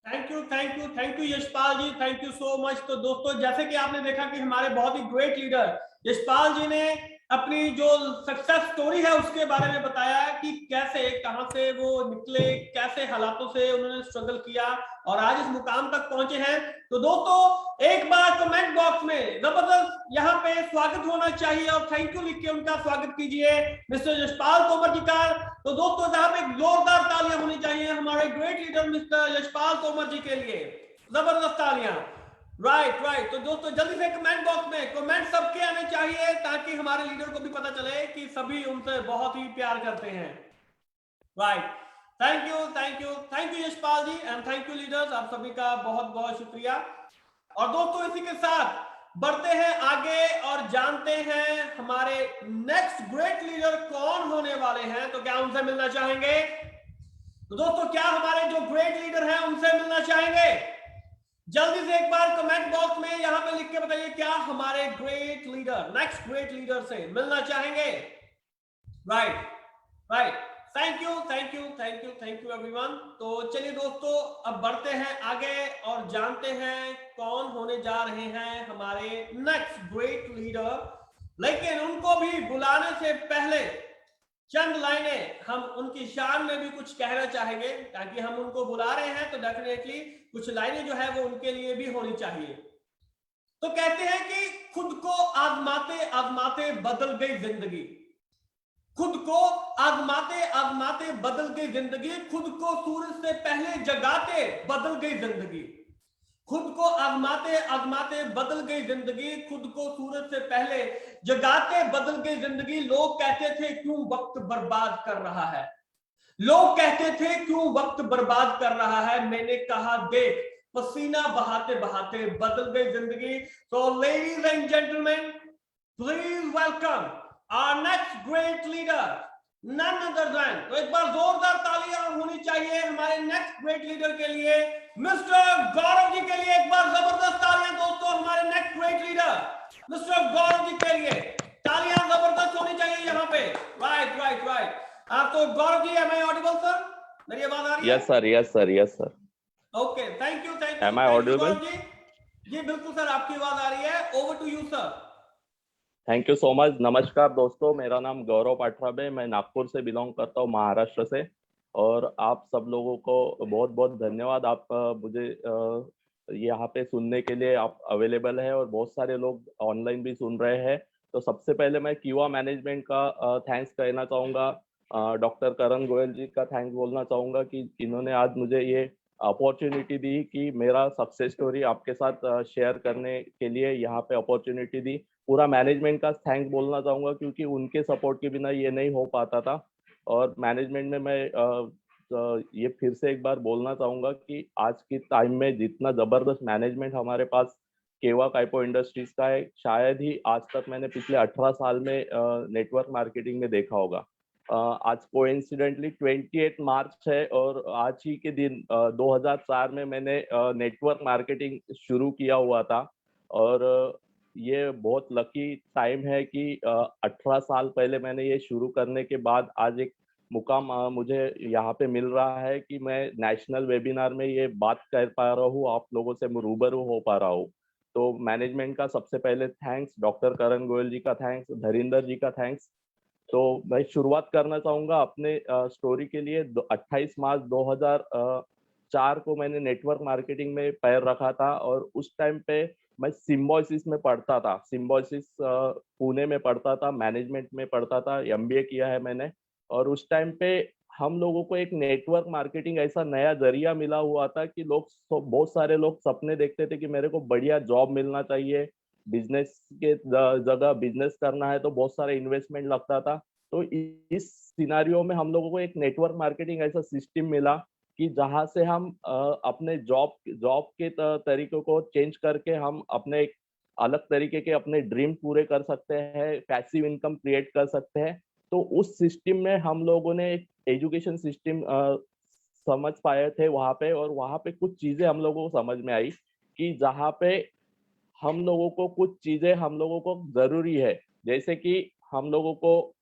Thank you Yashpal ji, thank you so much. तो दोस्तों जैसे कि आपने देखा कि हमारे बहुत ही ग्रेट लीडर यशपाल जी ने अपनी जो सक्सेस स्टोरी है उसके बारे में बताया कि कैसे, कहां से वो निकले, कैसे हालातों से उन्होंने स्ट्रगल किया और आज इस मुकाम तक पहुंचे हैं। तो दोस्तों एक बार कमेंट बॉक्स में जबरदस्त यहाँ पे स्वागत होना चाहिए, और थैंक यू लिख के उनका स्वागत कीजिए मिस्टर यशपाल तोमर जी का। तो दोस्तों यहाँ पे जोरदार तालियां होनी चाहिए हमारे great leader mister Yashpal Tomar ji के लिए, जबरदस्त तालियां। राइट। तो दोस्तों जल्दी से कमेंट बॉक्स में कमेंट सबके आने चाहिए, ताकि हमारे लीडर को भी पता चले कि सभी उनसे बहुत ही प्यार करते हैं। Right, thank you Yashpal ji, and thank you leaders, आप सभी का बहुत बहुत शुक्रिया। और दोस्तों इसी के साथ बढ़ते हैं आगे और जानते हैं हमारे नेक्स्ट ग्रेट लीडर कौन होने वाले हैं। तो क्या उनसे मिलना चाहेंगे? तो दोस्तों क्या हमारे जो ग्रेट लीडर हैं उनसे मिलना चाहेंगे? जल्दी से एक बार कमेंट बॉक्स में यहां पे लिख के बताइए, क्या हमारे great leader, next great leader से मिलना चाहेंगे? Right, thank you thank you thank you thank you everyone. तो चलिए दोस्तों, अब बढ़ते हैं आगे और जानते हैं कौन होने जा रहे हैं हमारे नेक्स्ट ग्रेट लीडर। लेकिन उनको भी बुलाने से पहले चंद लाइनें हम उनकी शान में भी कुछ कहना चाहेंगे, ताकि हम उनको बुला रहे हैं तो डेफिनेटली कुछ लाइनें जो है वो उनके लिए भी होनी चाहिए। तो कहते हैं कि खुद को आजमाते आजमाते बदल गई जिंदगी, खुद को आजमाते आजमाते बदल गई जिंदगी, खुद को सूरज से पहले जगाते बदल गई जिंदगी, खुद को आजमाते आजमाते बदल गई जिंदगी, खुद को सूरज से पहले जगाते बदल गई जिंदगी। लोग कहते थे क्यों वक्त बर्बाद कर रहा है, लोग कहते थे क्यों वक्त बर्बाद कर रहा है। मैंने कहा देख, पसीना बहाते बहाते बदल गई जिंदगी। तो ladies and gentleman, please welcome our next great leader, none other than. तो एक बार जोरदार तालियां होनी चाहिए हमारे नेक्स्ट ग्रेट लीडर के लिए, मिस्टर गौरव जी के लिए। एक बार जबरदस्त तालियां दोस्तों हमारे next great leader mister Gaurav ji के लिए। तालियां जबरदस्त होनी चाहिए यहाँ पे। Right right right. आप तो Gaurav ji, am I audible sir? मेरी आवाज आ रही है? Yes sir, yes sir, yes sir. Okay, thank you thank you Am I thank you audible? Gaurav ji. जी बिल्कुल सर, आपकी आवाज आ रही है। Over to you sir. Thank you so much. नमस्कार दोस्तों, मेरा नाम गौरव पाठराबे, मैं नागपुर से बिलोंग करता हूँ, महाराष्ट्र से। और आप सब लोगों को बहुत बहुत धन्यवाद। आप मुझे यहाँ पे सुनने के लिए आप अवेलेबल है, और बहुत सारे लोग ऑनलाइन भी सुन रहे हैं। तो सबसे पहले मैं क्यूआ मैनेजमेंट का थैंक्स कहना चाहूँगा, डॉक्टर करण गोयल जी का थैंक्स बोलना चाहूँगा कि इन्होंने आज मुझे ये अपॉर्चुनिटी दी कि मेरा सक्सेस स्टोरी आपके साथ शेयर करने के लिए यहाँ पे अपॉर्चुनिटी दी। पूरा मैनेजमेंट का थैंक्स बोलना चाहूँगा, क्योंकि उनके सपोर्ट के बिना ये नहीं हो पाता था। और मैनेजमेंट में मैं ये फिर से एक बार बोलना चाहूँगा कि आज के टाइम में जितना ज़बरदस्त मैनेजमेंट हमारे पास केवा काइपो इंडस्ट्रीज का है, शायद ही आज तक मैंने पिछले 18 साल में नेटवर्क मार्केटिंग में देखा होगा। आज कोइंसिडेंटली 28 मार्च है, और आज ही के दिन 2004 में मैंने नेटवर्क मार्केटिंग शुरू किया हुआ था। और ये बहुत लकी टाइम है कि 18 साल पहले मैंने ये शुरू करने के बाद आज एक मुकाम मुझे यहाँ पे मिल रहा है कि मैं नेशनल वेबिनार में ये बात कर पा रहा हूँ, आप लोगों से रूबरू हो पा रहा हूँ। तो मैनेजमेंट का सबसे पहले थैंक्स, डॉक्टर करण गोयल जी का थैंक्स, धरिंदर जी का थैंक्स। तो मैं शुरुआत करना चाहूँगा अपने स्टोरी के लिए। 28 मार्च 2004 को मैंने नेटवर्क मार्केटिंग में पैर रखा था, और उस टाइम पे मैं सिम्बोसिस में पढ़ता था। सिम्बोसिस पुणे में पढ़ता था, मैनेजमेंट में पढ़ता था, एमबीए किया है मैंने। और उस टाइम पे हम लोगों को एक नेटवर्क मार्केटिंग ऐसा नया जरिया मिला हुआ था कि बहुत सारे लोग सपने देखते थे कि मेरे को बढ़िया जॉब मिलना चाहिए, बिजनेस के जगह बिजनेस करना है तो बहुत सारा इन्वेस्टमेंट लगता था। तो इस सिनारियो में हम लोगों को एक नेटवर्क मार्केटिंग ऐसा सिस्टम मिला कि जहां से हम अपने जॉब के तरीकों को चेंज करके हम अपने एक अलग तरीके के अपने ड्रीम पूरे कर सकते हैं, पैसिव इनकम क्रिएट कर सकते हैं। तो उस सिस्टम में हम लोगों ने एक एजुकेशन सिस्टम समझ पाए थे वहां पे, और वहां पे कुछ चीजें हम लोगों को समझ में आई कि जहाँ पे हम लोगों को कुछ चीजें हम लोगों को जरूरी है। जैसे कि हम लोगों को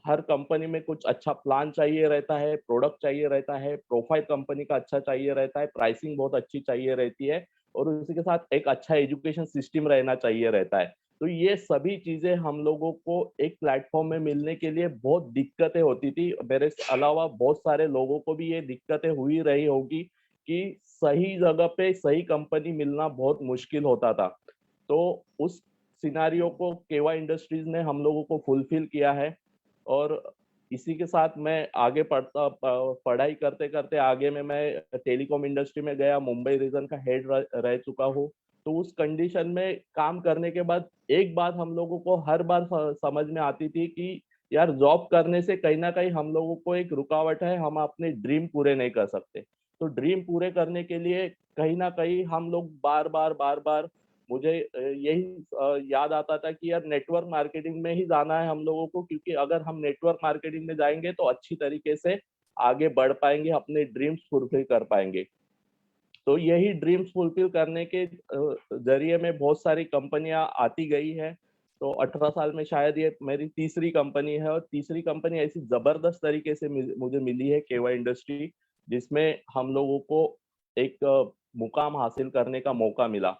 हर कंपनी में कुछ अच्छा प्लान चाहिए रहता है, प्रोडक्ट चाहिए रहता है, प्रोफाइल कंपनी का अच्छा चाहिए रहता है, प्राइसिंग बहुत अच्छी चाहिए रहती है, और उसी के साथ एक अच्छा एजुकेशन सिस्टम रहना चाहिए रहता है। तो ये सभी चीजें हम लोगों को एक प्लेटफॉर्म में मिलने के लिए बहुत दिक्कतें होती थी। मेरे अलावा बहुत सारे लोगों को भी ये दिक्कतें हुई रही होगी कि सही जगह पे सही कंपनी मिलना बहुत मुश्किल होता था। तो उस सिनारियो को केवा इंडस्ट्रीज ने हम लोगों को फुलफिल किया है। और इसी के साथ मैं आगे पढ़ाई करते करते आगे में मैं टेलीकॉम इंडस्ट्री में गया, मुंबई रीजन का हेड रह चुका हूँ। तो उस कंडीशन में काम करने के बाद एक बात हम लोगों को हर बार समझ में आती थी कि यार जॉब करने से कहीं ना कहीं हम लोगों को एक रुकावट है, हम अपने ड्रीम पूरे नहीं कर सकते। तो ड्रीम पूरे करने के लिए कहीं ना कहीं हम लोग बार बार मुझे यही याद आता था कि यार नेटवर्क मार्केटिंग में ही जाना है हम लोगों को, क्योंकि अगर हम नेटवर्क मार्केटिंग में जाएंगे तो अच्छी तरीके से आगे बढ़ पाएंगे, अपने ड्रीम्स फुलफिल कर पाएंगे। तो यही ड्रीम्स फुलफिल करने के जरिए में बहुत सारी कंपनियां आती गई है। तो 18 साल में शायद ये मेरी तीसरी कंपनी है, और तीसरी कंपनी ऐसी जबरदस्त तरीके से मुझे मिली है केवाई इंडस्ट्री, जिसमें हम लोगों को एक मुकाम हासिल करने का मौका मिला।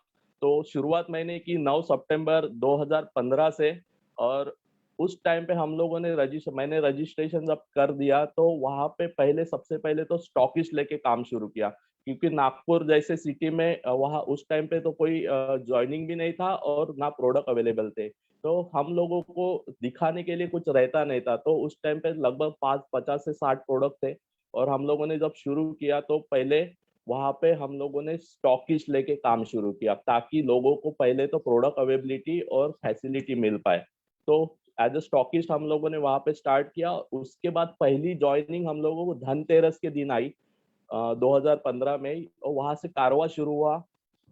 तो शुरुआत मैंने की 9 सितंबर 2015 से, और उस टाइम पे हम लोगों ने मैंने रजिस्ट्रेशन जब कर दिया तो वहाँ पे सबसे पहले तो स्टॉकिस्ट लेके काम शुरू किया, क्योंकि नागपुर जैसे सिटी में वहाँ उस टाइम पे तो कोई जॉइनिंग भी नहीं था और ना प्रोडक्ट अवेलेबल थे। तो हम लोगों को दिखाने के लिए कुछ रहता नहीं था, तो उस टाइम पे लगभग 50 से 60 प्रोडक्ट थे। और हम लोगों ने जब शुरू किया तो पहले वहाँ पे हम लोगों ने स्टॉकिस्ट लेके काम शुरू किया, ताकि लोगों को पहले तो प्रोडक्ट अवेलेबिलिटी और फैसिलिटी मिल पाए। तो एज अ स्टॉकिस्ट हम लोगों ने वहाँ पे स्टार्ट किया। उसके बाद पहली ज्वाइनिंग हम लोगों को धनतेरस के दिन आई 2015 में ही, और वहाँ से कारवा शुरू हुआ।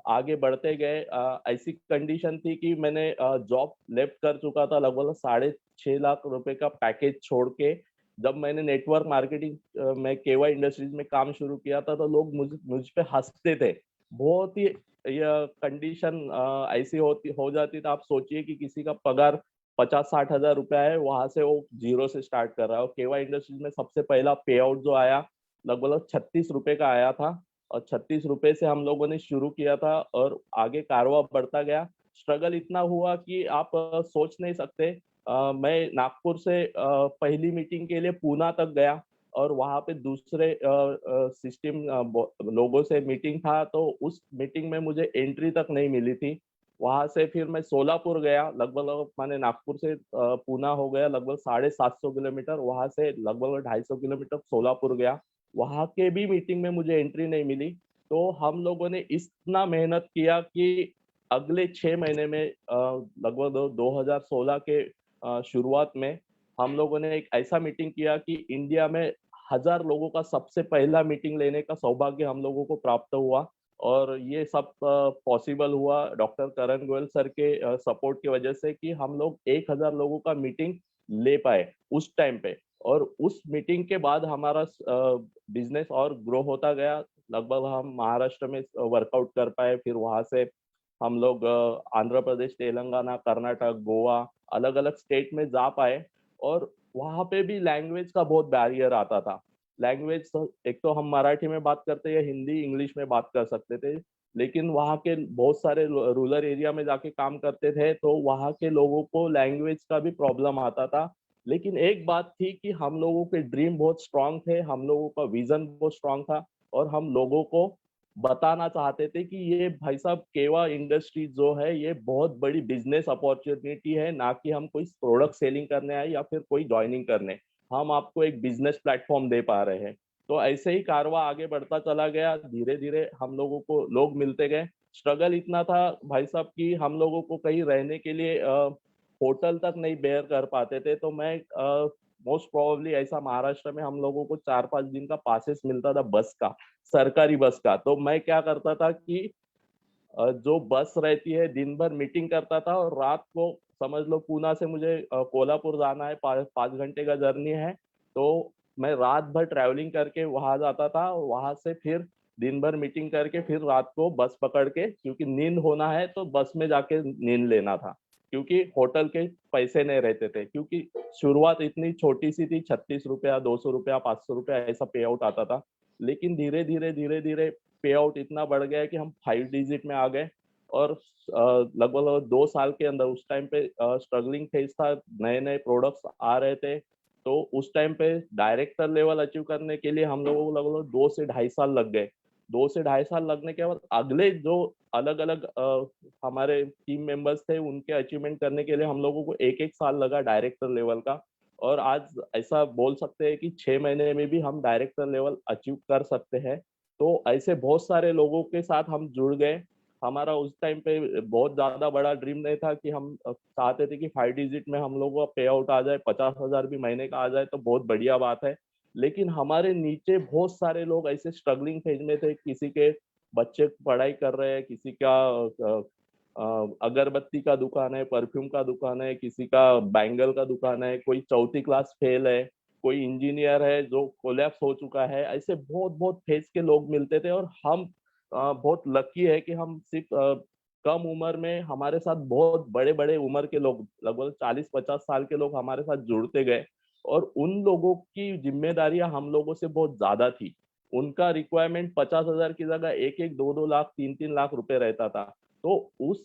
आगे बढ़ते गए, ऐसी कंडीशन थी कि मैंने जॉब लेफ्ट कर चुका था, लगभग 6.5 लाख रुपए का पैकेज छोड़ के। जब मैंने नेटवर्क मार्केटिंग में केवाई इंडस्ट्रीज में काम शुरू किया था, तो लोग मुझ पे हंसते थे। बहुत ही यह कंडीशन ऐसी हो जाती थी। आप सोचिए कि किसी का पगार 50-60 हजार रुपया है, वहां से वो जीरो से स्टार्ट कर रहा है। और केवाई इंडस्ट्रीज में सबसे पहला पे आउट जो आया लगभग 36 रुपए का आया था, और 36 रुपए से हम लोगों ने शुरू किया था, और आगे कारवा बढ़ता गया। स्ट्रगल इतना हुआ कि आप सोच नहीं सकते। मैं नागपुर से पहली मीटिंग के लिए पूना तक गया, और वहाँ पे दूसरे सिस्टम लोगों से मीटिंग था, तो उस मीटिंग में मुझे एंट्री तक नहीं मिली थी। वहां से फिर मैं सोलापुर गया, लगभग मैंने नागपुर से पूना हो गया लगभग 750 किलोमीटर, वहां से लगभग 250 किलोमीटर सोलापुर गया। वहां के भी मीटिंग में मुझे एंट्री नहीं मिली। तो हम लोगों ने इतना मेहनत किया कि अगले 6 महीने में लगभग 2016 के शुरुआत में हम लोगों ने एक ऐसा मीटिंग किया कि इंडिया में 1000 लोगों का सबसे पहला मीटिंग लेने का सौभाग्य हम लोगों को प्राप्त हुआ। और ये सब पॉसिबल हुआ डॉक्टर करण गोयल सर के सपोर्ट की वजह से, कि हम लोग 1000 लोगों का मीटिंग ले पाए उस टाइम पे। और उस मीटिंग के बाद हमारा बिजनेस और ग्रो होता गया। लगभग हम महाराष्ट्र में वर्कआउट कर पाए, फिर वहां से हम लोग आंध्र प्रदेश, तेलंगाना, कर्नाटक, गोवा, अलग अलग स्टेट में जा पाए। और वहां पे भी लैंग्वेज का बहुत बैरियर आता था। लैंग्वेज एक तो हम मराठी में बात करते या हिंदी इंग्लिश में बात कर सकते थे, लेकिन वहाँ के बहुत सारे रूरल एरिया में जाके काम करते थे, तो वहाँ के लोगों को लैंग्वेज का भी प्रॉब्लम आता था। लेकिन एक बात थी कि हम लोगों के ड्रीम बहुत स्ट्रांग थे, हम लोगों का विजन बहुत स्ट्रांग था, और हम लोगों को बताना चाहते थे कि ये भाई साहब केवा इंडस्ट्री जो है ये बहुत बड़ी बिजनेस अपॉर्चुनिटी है, ना कि हम कोई प्रोडक्ट सेलिंग करने आए या फिर कोई ज्वाइनिंग करने। हम आपको एक बिजनेस प्लेटफॉर्म दे पा रहे हैं। तो ऐसे ही कारवा आगे बढ़ता चला गया। धीरे धीरे हम लोगों को लोग मिलते गए। स्ट्रगल इतना था भाई साहब कि हम लोगों को कहीं रहने के लिए होटल तक नहीं बेयर कर पाते थे। तो मैं मोस्ट प्रोबेबली ऐसा महाराष्ट्र में हम लोगों को 4-5 दिन का पासेस मिलता था बस का, सरकारी बस का। तो मैं क्या करता था कि जो बस रहती है दिन भर मीटिंग करता था, और रात को समझ लो पूना से मुझे कोल्हापुर जाना है, 5 घंटे का जर्नी है। तो मैं रात भर ट्रैवलिंग करके वहां जाता था, और वहां से फिर दिन भर मीटिंग करके फिर रात को बस पकड़ के, क्योंकि नींद होना है तो बस में जाके नींद लेना था, क्योंकि होटल के पैसे नहीं रहते थे। क्योंकि शुरुआत इतनी छोटी सी थी, 36 रुपया, 200 रुपया, 500 रुपया ऐसा पे आउट आता था। लेकिन धीरे धीरे पे आउट इतना बढ़ गया है कि हम 5 डिजिट में आ गए। और लगभग 2 साल के अंदर, उस टाइम पे स्ट्रगलिंग फेज था, नए नए प्रोडक्ट्स आ रहे थे। तो उस टाइम पे डायरेक्टर लेवल अचीव करने के लिए हम लोगों को लगभग 2 से ढाई साल लग गए। 2 से ढाई साल लगने के बाद अगले जो अलग अलग हमारे टीम मेंबर्स थे, उनके अचीवमेंट करने के लिए हम लोगों को 1-1 साल लगा डायरेक्टर लेवल का। और आज ऐसा बोल सकते हैं कि 6 महीने में भी हम डायरेक्टर लेवल अचीव कर सकते हैं। तो ऐसे बहुत सारे लोगों के साथ हम जुड़ गए। हमारा उस टाइम पे बहुत ज्यादा बड़ा ड्रीम नहीं था कि हम चाहते थे कि 5 डिजिट में हम लोगों का पे आउट आ जाए, 50,000 भी महीने का आ जाए तो बहुत बढ़िया बात है। लेकिन हमारे नीचे बहुत सारे लोग ऐसे स्ट्रगलिंग फेज में थे। किसी के बच्चे पढ़ाई कर रहे हैं, किसी का अगरबत्ती का दुकान है, परफ्यूम का दुकान है, किसी का बैंगल का दुकान है, कोई चौथी क्लास फेल है, कोई इंजीनियर है जो कोलैप्स हो चुका है। ऐसे बहुत बहुत फेज के लोग मिलते थे। और हम बहुत लकी है कि हम सिर्फ कम उम्र में हमारे साथ बहुत बड़े बड़े उम्र के लोग, लगभग 40-50 साल के लोग हमारे साथ जुड़ते गए, और उन लोगों की जिम्मेदारियां हम लोगों से बहुत ज्यादा थी। उनका रिक्वायरमेंट 50,000 की जगह 1-1, 2-2 लाख, 3-3 लाख रुपए रहता था। तो उस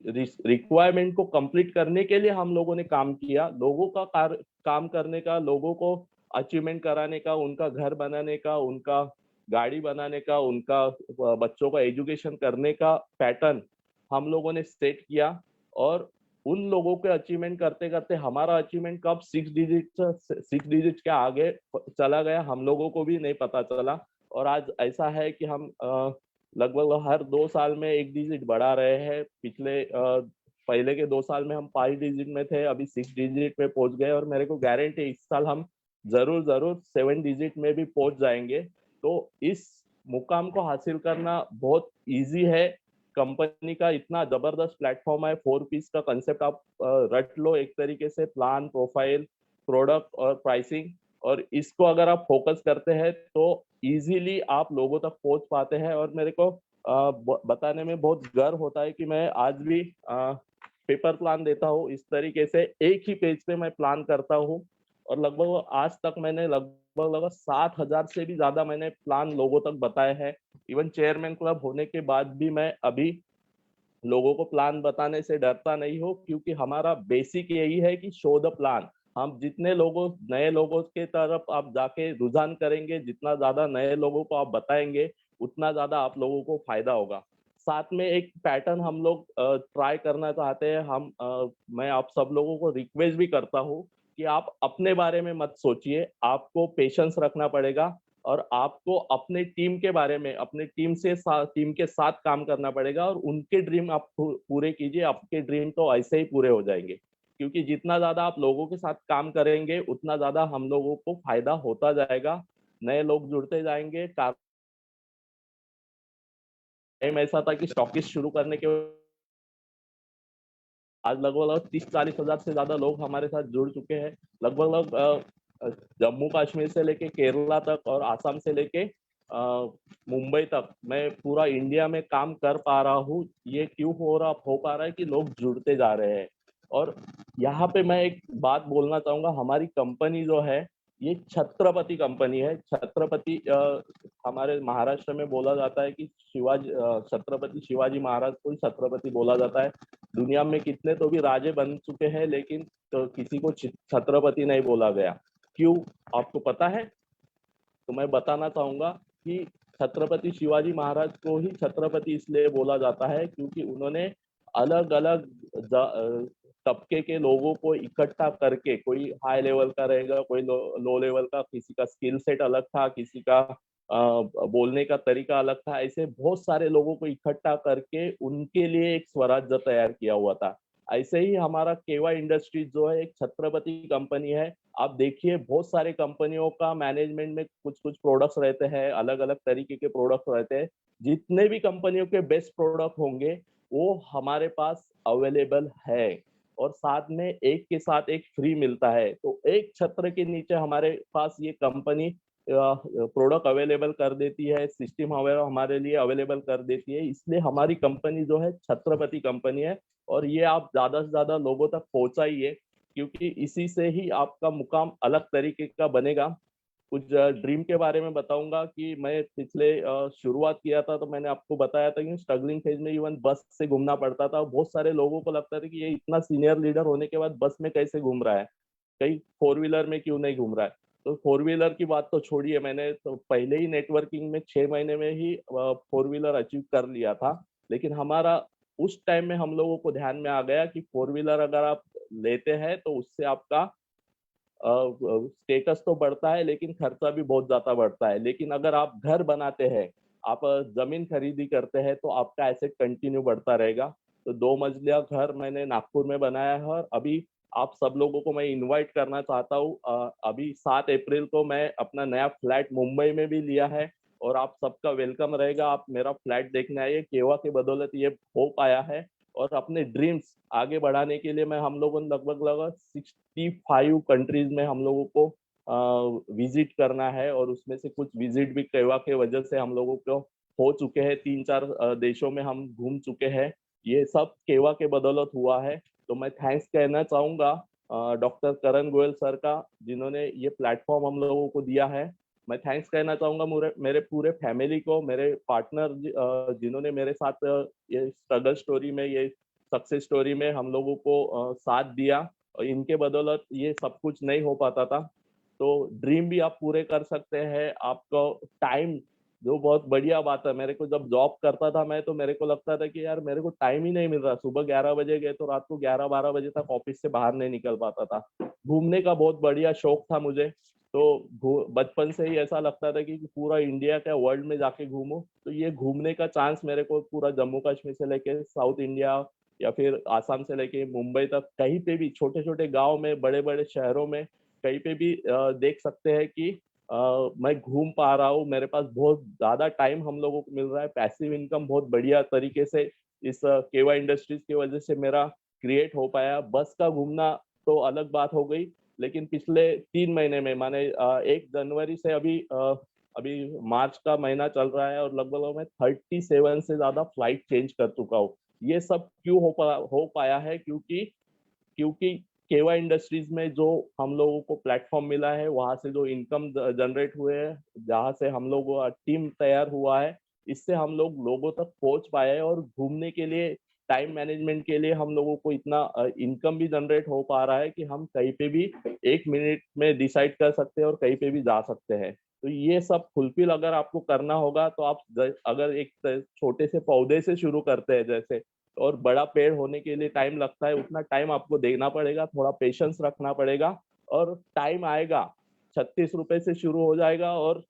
रिक्वायरमेंट को कंप्लीट करने के लिए हम लोगों ने काम किया, लोगों का काम करने का, लोगों को अचीवमेंट कराने का, उनका घर बनाने का, उनका गाड़ी बनाने का, उनका बच्चों का एजुकेशन करने का पैटर्न हम लोगों ने सेट किया। और उन लोगों के अचीवमेंट करते करते हमारा अचीवमेंट कब 6 डिजिट के आगे चला गया, हम लोगों को भी नहीं पता चला। और आज ऐसा है कि हम लगभग हर 2 साल में 1 डिजिट बढ़ा रहे हैं। पहले के 2 साल में हम 5 डिजिट में थे, अभी 6 डिजिट में पहुंच गए, और मेरे को गारंटी है इस साल हम जरूर जरूर 7 डिजिट में भी पहुंच जाएंगे। तो इस मुकाम को हासिल करना बहुत इजी है। कंपनी का इतना जबरदस्त प्लेटफॉर्म है, 4 पीस का कंसेप्ट आप रट लो एक तरीके से, प्लान, प्रोफाइल, प्रोडक्ट और प्राइसिंग। और इसको अगर आप फोकस करते हैं तो इजीली आप लोगों तक पहुंच पाते हैं। और मेरे को बताने में बहुत गर्व होता है कि मैं आज भी पेपर प्लान देता हूँ इस तरीके से, एक ही पेज पे मैं प्लान करता हूँ। और लगभग आज तक मैंने लगभग 7,000 से भी ज्यादा मैंने प्लान लोगों तक बताए हैं। इवन चेयरमैन क्लब होने के बाद भी मैं अभी लोगों को प्लान बताने से डरता नहीं हो, क्योंकि हमारा बेसिक यही है कि शो द प्लान। हम जितने लोगों, नए लोगों के तरफ आप जाके रुझान करेंगे, जितना ज्यादा नए लोगों को आप बताएंगे, उतना ज्यादा आप लोगों को फायदा होगा। साथ में एक पैटर्न हम लोग ट्राई करना चाहते हैं। मैं आप सब लोगों को रिक्वेस्ट भी करता हूँ कि आप अपने बारे में मत सोचिए, आपको पेशेंस रखना पड़ेगा, और आपको अपने टीम के बारे में, अपने टीम के साथ काम करना पड़ेगा, और उनके ड्रीम आप पूरे कीजिए। आपके ड्रीम तो ऐसे ही पूरे हो जाएंगे, क्योंकि जितना ज्यादा आप लोगों के साथ काम करेंगे, उतना ज्यादा हम लोगों को फायदा होता जाएगा, नए लोग जुड़ते जाएंगे। टाइम ऐसा था कि स्टॉकिस्ट शुरू करने के आज लगभग 30-40 हजार से ज्यादा लोग हमारे साथ जुड़ चुके हैं। लगभग जम्मू कश्मीर से लेके केरला तक और आसाम से लेके मुंबई तक मैं पूरा इंडिया में काम कर पा रहा हूँ। ये क्यों हो पा रहा है कि लोग जुड़ते जा रहे हैं। और यहाँ पे मैं एक बात बोलना चाहूंगा, हमारी कंपनी जो है ये छत्रपति कंपनी है। छत्रपति हमारे महाराष्ट्र में बोला जाता है कि छत्रपति शिवाजी महाराज को ही छत्रपति बोला जाता है। दुनिया में कितने तो भी राजे बन चुके हैं, लेकिन तो किसी को छत्रपति नहीं बोला गया। क्यों, आपको पता है? तो मैं बताना चाहूंगा कि छत्रपति शिवाजी महाराज को ही छत्रपति इसलिए बोला जाता है क्योंकि उन्होंने अलग अलग तबके के लोगों को इकट्ठा करके, कोई हाई लेवल का रहेगा, कोई लो लेवल का, किसी का स्किल सेट अलग था, किसी का बोलने का तरीका अलग था, ऐसे बहुत सारे लोगों को इकट्ठा करके उनके लिए एक स्वराज्य तैयार किया हुआ था। ऐसे ही हमारा केवा इंडस्ट्रीज जो है एक छत्रपति कंपनी है। आप देखिए बहुत सारे कंपनियों का मैनेजमेंट में कुछ कुछ प्रोडक्ट्स रहते हैं, अलग अलग तरीके के प्रोडक्ट्स रहते हैं। जितने भी कंपनियों के बेस्ट प्रोडक्ट होंगे वो हमारे पास अवेलेबल है, और साथ में एक के साथ एक फ्री मिलता है। तो एक छत्र के नीचे हमारे पास ये कंपनी प्रोडक्ट अवेलेबल कर देती है, सिस्टम हमारे लिए अवेलेबल कर देती है। इसलिए हमारी कंपनी जो है छत्रपति कंपनी है, और ये आप ज्यादा से ज्यादा लोगों तक पहुंचाइए, क्योंकि इसी से ही आपका मुकाम अलग तरीके का बनेगा। कुछ ड्रीम के बारे में बताऊंगा कि मैं पिछले शुरुआत किया था तो मैंने आपको बताया था कि स्ट्रगलिंग फेज में इवन बस से घूमना पड़ता था। बहुत सारे लोगों को लगता था कि ये इतना सीनियर लीडर होने के बाद बस में कैसे घूम रहा है, कहीं 4 व्हीलर में क्यों नहीं घूम रहा है। तो 4 व्हीलर की बात तो छोड़िए, मैंने तो पहले ही नेटवर्किंग में 6 महीने में ही 4 व्हीलर अचीव कर लिया था। लेकिन हमारा उस टाइम में हम लोगों को ध्यान में आ गया कि 4 व्हीलर अगर आप लेते हैं तो उससे आपका स्टेटस तो बढ़ता है, लेकिन खर्चा भी बहुत ज्यादा बढ़ता है। लेकिन अगर आप घर बनाते हैं, आप जमीन खरीदी करते हैं, तो आपका एसेट कंटिन्यू बढ़ता रहेगा। तो 2 मंजिला घर मैंने नागपुर में बनाया है, और अभी आप सब लोगों को मैं इनवाइट करना चाहता हूँ। अभी 7 अप्रैल को मैं अपना नया फ्लैट मुंबई में भी लिया है, और आप सबका वेलकम रहेगा। आप मेरा फ्लैट देखने आइए, केवा के बदौलत ये हो पाया है। और अपने ड्रीम्स आगे बढ़ाने के लिए मैं हम लोगों ने लगभग 65 कंट्रीज में हम लोगों को विजिट करना है, और उसमें से कुछ विजिट भी केवा के वजह से हम लोगों को हो चुके हैं। 3-4 देशों में हम घूम चुके हैं। ये सब केवा के बदौलत हुआ है। तो मैं थैंक्स कहना चाहूंगा डॉक्टर करण गोयल सर का, जिन्होंने ये प्लेटफॉर्म हम लोगों को दिया है। मैं थैंक्स कहना चाहूंगा मेरे पूरे फैमिली को, मेरे पार्टनर जिन्होंने मेरे साथ ये स्ट्रगल स्टोरी में, ये सक्सेस स्टोरी में हम लोगों को साथ दिया, और इनके बदौलत ये सब कुछ नहीं हो पाता था। तो ड्रीम भी आप पूरे कर सकते हैं। आपको टाइम, जो बहुत बढ़िया बात है, मेरे को जब जॉब करता था मैं, तो मेरे को लगता था कि यार मेरे को टाइम ही नहीं मिल रहा। सुबह 11 बजे गए तो रात को 11-12 बजे तक ऑफिस से बाहर नहीं निकल पाता था। घूमने का बहुत बढ़िया शौक था मुझे, तो बचपन से ही ऐसा लगता था कि पूरा इंडिया क्या वर्ल्ड में जाके घूमो। तो ये घूमने का चांस मेरे को पूरा जम्मू कश्मीर से लेके साउथ इंडिया, या फिर आसाम से लेके मुंबई तक, कहीं पे भी, छोटे छोटे गाँव में, बड़े बड़े शहरों में, कहीं पे भी देख सकते हैं कि मैं घूम पा रहा हूँ। मेरे पास बहुत ज्यादा टाइम हम लोगों को मिल रहा है। पैसिव इनकम बहुत बढ़िया तरीके से इस केवा इंडस्ट्रीज की वजह से मेरा क्रिएट हो पाया। बस का घूमना तो अलग बात हो गई, लेकिन पिछले 3 महीने में, माने 1 जनवरी से अभी मार्च का महीना चल रहा है, और लगभग मैं 37 से ज्यादा फ्लाइट चेंज कर चुका हूँ। ये सब क्यों हो पाया है? क्योंकि केवा इंडस्ट्रीज में जो हम लोगों को प्लेटफॉर्म मिला है, वहां से जो इनकम जनरेट हुए हैं, जहां से हम लोग टीम तैयार हुआ है, इससे हम लोग लोगों तक पहुंच पाए हैं। और घूमने के लिए, टाइम मैनेजमेंट के लिए हम लोगों को इतना इनकम भी जनरेट हो पा रहा है कि हम कहीं पे भी 1 मिनट में डिसाइड कर सकते हैं और कहीं पे भी जा सकते हैं। तो ये सब फुलफिल अगर आपको करना होगा, तो आप अगर एक छोटे से पौधे से शुरू करते हैं जैसे, और बड़ा पेड़ होने के लिए टाइम लगता है, उतना टाइम आपको देना पड़ेगा, थोड़ा पेशेंस रखना पड़ेगा, और टाइम आएगा। 36 रुपए से शुरू हो जाएगा, और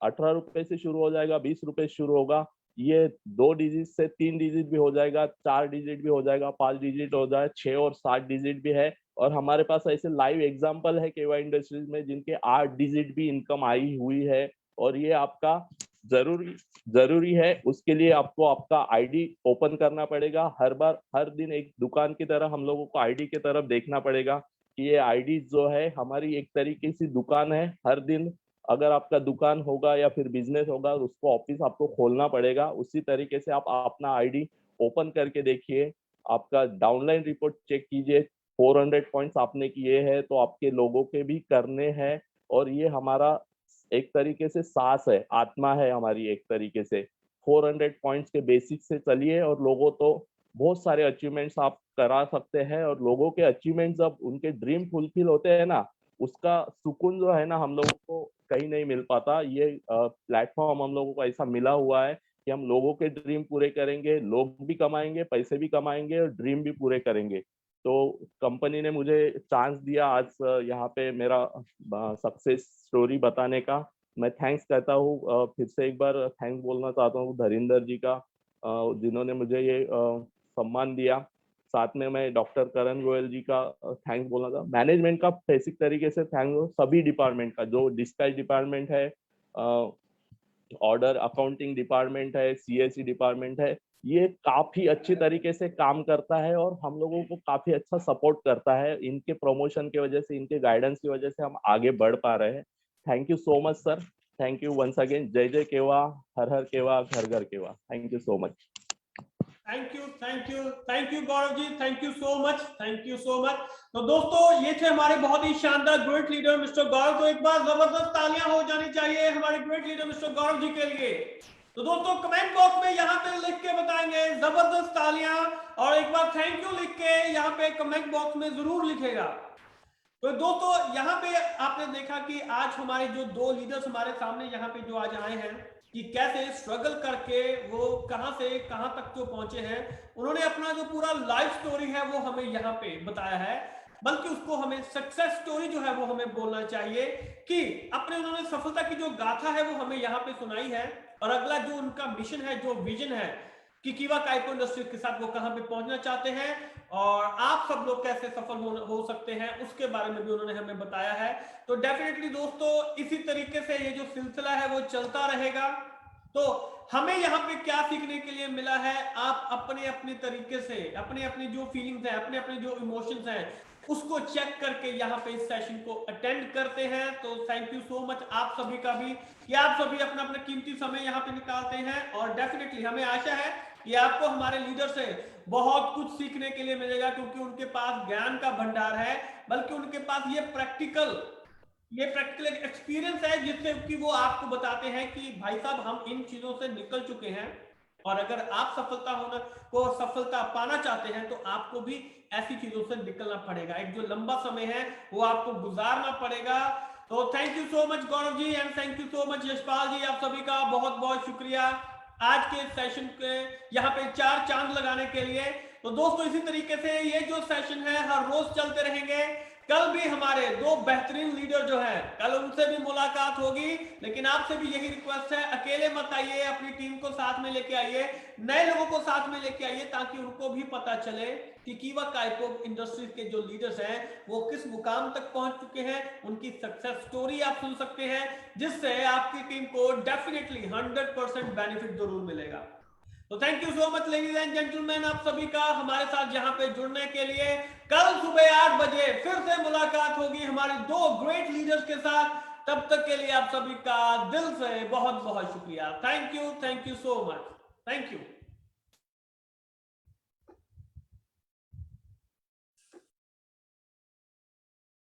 18 रुपए से शुरू हो जाएगा, 20 रुपए शुरू होगा। ये 2 डिजिट से 3 डिजिट भी हो जाएगा, 4 डिजिट भी हो जाएगा, 5 डिजिट हो जाए, 6 और 7 डिजिट भी है। और हमारे पास ऐसे लाइव एग्जांपल है केवा इंडस्ट्रीज में, जिनके 8 डिजिट भी इनकम आई हुई है। और ये आपका जरूरी जरूरी है। उसके लिए आपको आपका आईडी ओपन करना पड़ेगा। हर बार, हर दिन एक दुकान की तरह हम लोगों को आईडी की तरफ देखना पड़ेगा कि ये आईडी जो है हमारी एक तरीके से दुकान है। हर दिन अगर आपका दुकान होगा या फिर बिजनेस होगा, उसको ऑफिस आपको खोलना पड़ेगा। उसी तरीके से आप अपना आईडी ओपन करके देखिए, आपका डाउनलाइन रिपोर्ट चेक कीजिए। 400 पॉइंट्स आपने किए हैं, तो आपके लोगों के भी करने हैं। और ये हमारा एक तरीके से सांस है, आत्मा है हमारी एक तरीके से। 400 पॉइंट्स के बेसिक से चलिए, और लोगों तो बहुत सारे अचीवमेंट्स आप करा सकते हैं। और लोगों के अचीवमेंट्स, जब उनके ड्रीम फुलफिल होते हैं ना, उसका सुकून जो है ना, हम लोगों को कहीं नहीं मिल पाता। ये प्लेटफॉर्म हम लोगों को ऐसा मिला हुआ है कि हम लोगों के ड्रीम पूरे करेंगे, लोग भी कमाएंगे, पैसे भी कमाएंगे, और ड्रीम भी पूरे करेंगे। तो कंपनी ने मुझे चांस दिया आज यहाँ पे मेरा सक्सेस स्टोरी बताने का। मैं थैंक्स कहता हूँ, फिर से एक बार थैंक्स बोलना चाहता हूँ धरिंदर जी का, जिन्होंने मुझे ये सम्मान दिया। साथ में मैं डॉक्टर करण गोयल जी का थैंक्स बोलना था। मैनेजमेंट का बेसिक तरीके से थैंक्स, सभी डिपार्टमेंट का, जो डिस्पैच डिपार्टमेंट है, ऑर्डर अकाउंटिंग डिपार्टमेंट है, सीएससी डिपार्टमेंट है, ये काफी अच्छी तरीके से काम करता है और हम लोगों को काफी अच्छा सपोर्ट करता है। इनके प्रमोशन की वजह से, इनके गाइडेंस की वजह से हम आगे बढ़ पा रहे हैं। Thank you so much sir, thank you once again. जय जय केवा, हर हर केवा, घर घर Keva. Thank you so much. Thank you Gaurav ji, thank you so much, thank you so much. तो दोस्तों, ये थे हमारे बहुत ही शानदार ग्रेट लीडर मिस्टर गौरव। तो एक बार जबरदस्त तालियां हो जानी चाहिए हमारे great leader mister Gaurav ji के लिए। तो दोस्तों, कमेंट बॉक्स में यहाँ पे लिख के बताएंगे जबरदस्त तालियां, और एक बार थैंक यू लिख के यहाँ पे कमेंट बॉक्स में जरूर लिखेगा। तो दोस्तों, यहाँ पे आपने देखा कि आज हमारे जो 2 लीडर्स हमारे सामने यहाँ पे जो आज आए हैं, कि कैसे स्ट्रगल करके वो कहां से कहां तक जो पहुंचे हैं। उन्होंने अपना जो पूरा लाइफ स्टोरी है वो हमें यहाँ पे बताया है, बल्कि उसको हमें सक्सेस स्टोरी जो है वो हमें बोलना चाहिए, कि अपने उन्होंने सफलता की जो गाथा है वो हमें यहाँ पे सुनाई है। और अगला जो उनका मिशन है, जो विजन है कि कीवा काइपो इंडस्ट्रीज के साथ वो कहां पे पहुंचना चाहते हैं, और आप सब लोग कैसे सफल हो सकते हैं, उसके बारे में भी उन्होंने हमें बताया है। तो डेफिनेटली दोस्तों, इसी तरीके से ये जो सिलसिला है वो चलता रहेगा। तो हमें यहाँ पे क्या सीखने के लिए मिला है, आप अपने अपने तरीके से, अपने अपने जो फीलिंग्स हैं, अपने अपने जो इमोशंस हैं, उसको चेक करके यहाँ पे इस सेशन को अटेंड करते हैं। तो थैंक यू सो मच आप सभी का भी कि आप सभी अपना अपना कीमती समय यहाँ पे निकालते हैं, और डेफिनेटली हमें आशा है कि आपको हमारे लीडर से बहुत कुछ सीखने के लिए मिलेगा, क्योंकि उनके पास ज्ञान का भंडार है, बल्कि उनके पास ये प्रैक्टिकल एक्सपीरियंस है, जिससे कि वो आपको बताते हैं कि भाई साहब हम इन चीजों से निकल चुके हैं, और अगर आप सफलता पाना चाहते हैं तो आपको भी ऐसी चीजों से निकलना पड़ेगा। एक जो लंबा समय है वो आपको गुजारना पड़ेगा। तो thank you so much Gaurav ji, and thank you so much Yashpal ji, आप सभी का बहुत बहुत शुक्रिया आज के सेशन के यहाँ पे 4 चांद लगाने के लिए। तो दोस्तों इसी तरीके से ये जो सेशन है हर रोज चलते रहेंगे। कल भी हमारे 2 बेहतरीन लीडर जो हैं, कल उनसे भी मुलाकात होगी, लेकिन आपसे भी यही रिक्वेस्ट है, अकेले मत आइए, अपनी टीम को साथ में लेके आइए, नए लोगों को साथ में लेके आइए, ताकि उनको भी पता चले कि कीवा काइको इंडस्ट्रीज के जो लीडर्स हैं वो किस मुकाम तक पहुंच चुके हैं। उनकी सक्सेस स्टोरी आप सुन सकते हैं, जिससे आपकी टीम को डेफिनेटली 100% बेनिफिट जरूर मिलेगा। तो thank you so much ladies and gentleman, आप सभी का हमारे साथ यहाँ पे जुड़ने के लिए। कल सुबह 8 बजे फिर से मुलाकात होगी हमारे 2 ग्रेट लीडर्स के साथ। तब तक के लिए आप सभी का दिल से बहुत बहुत शुक्रिया। Thank you so much, thank you.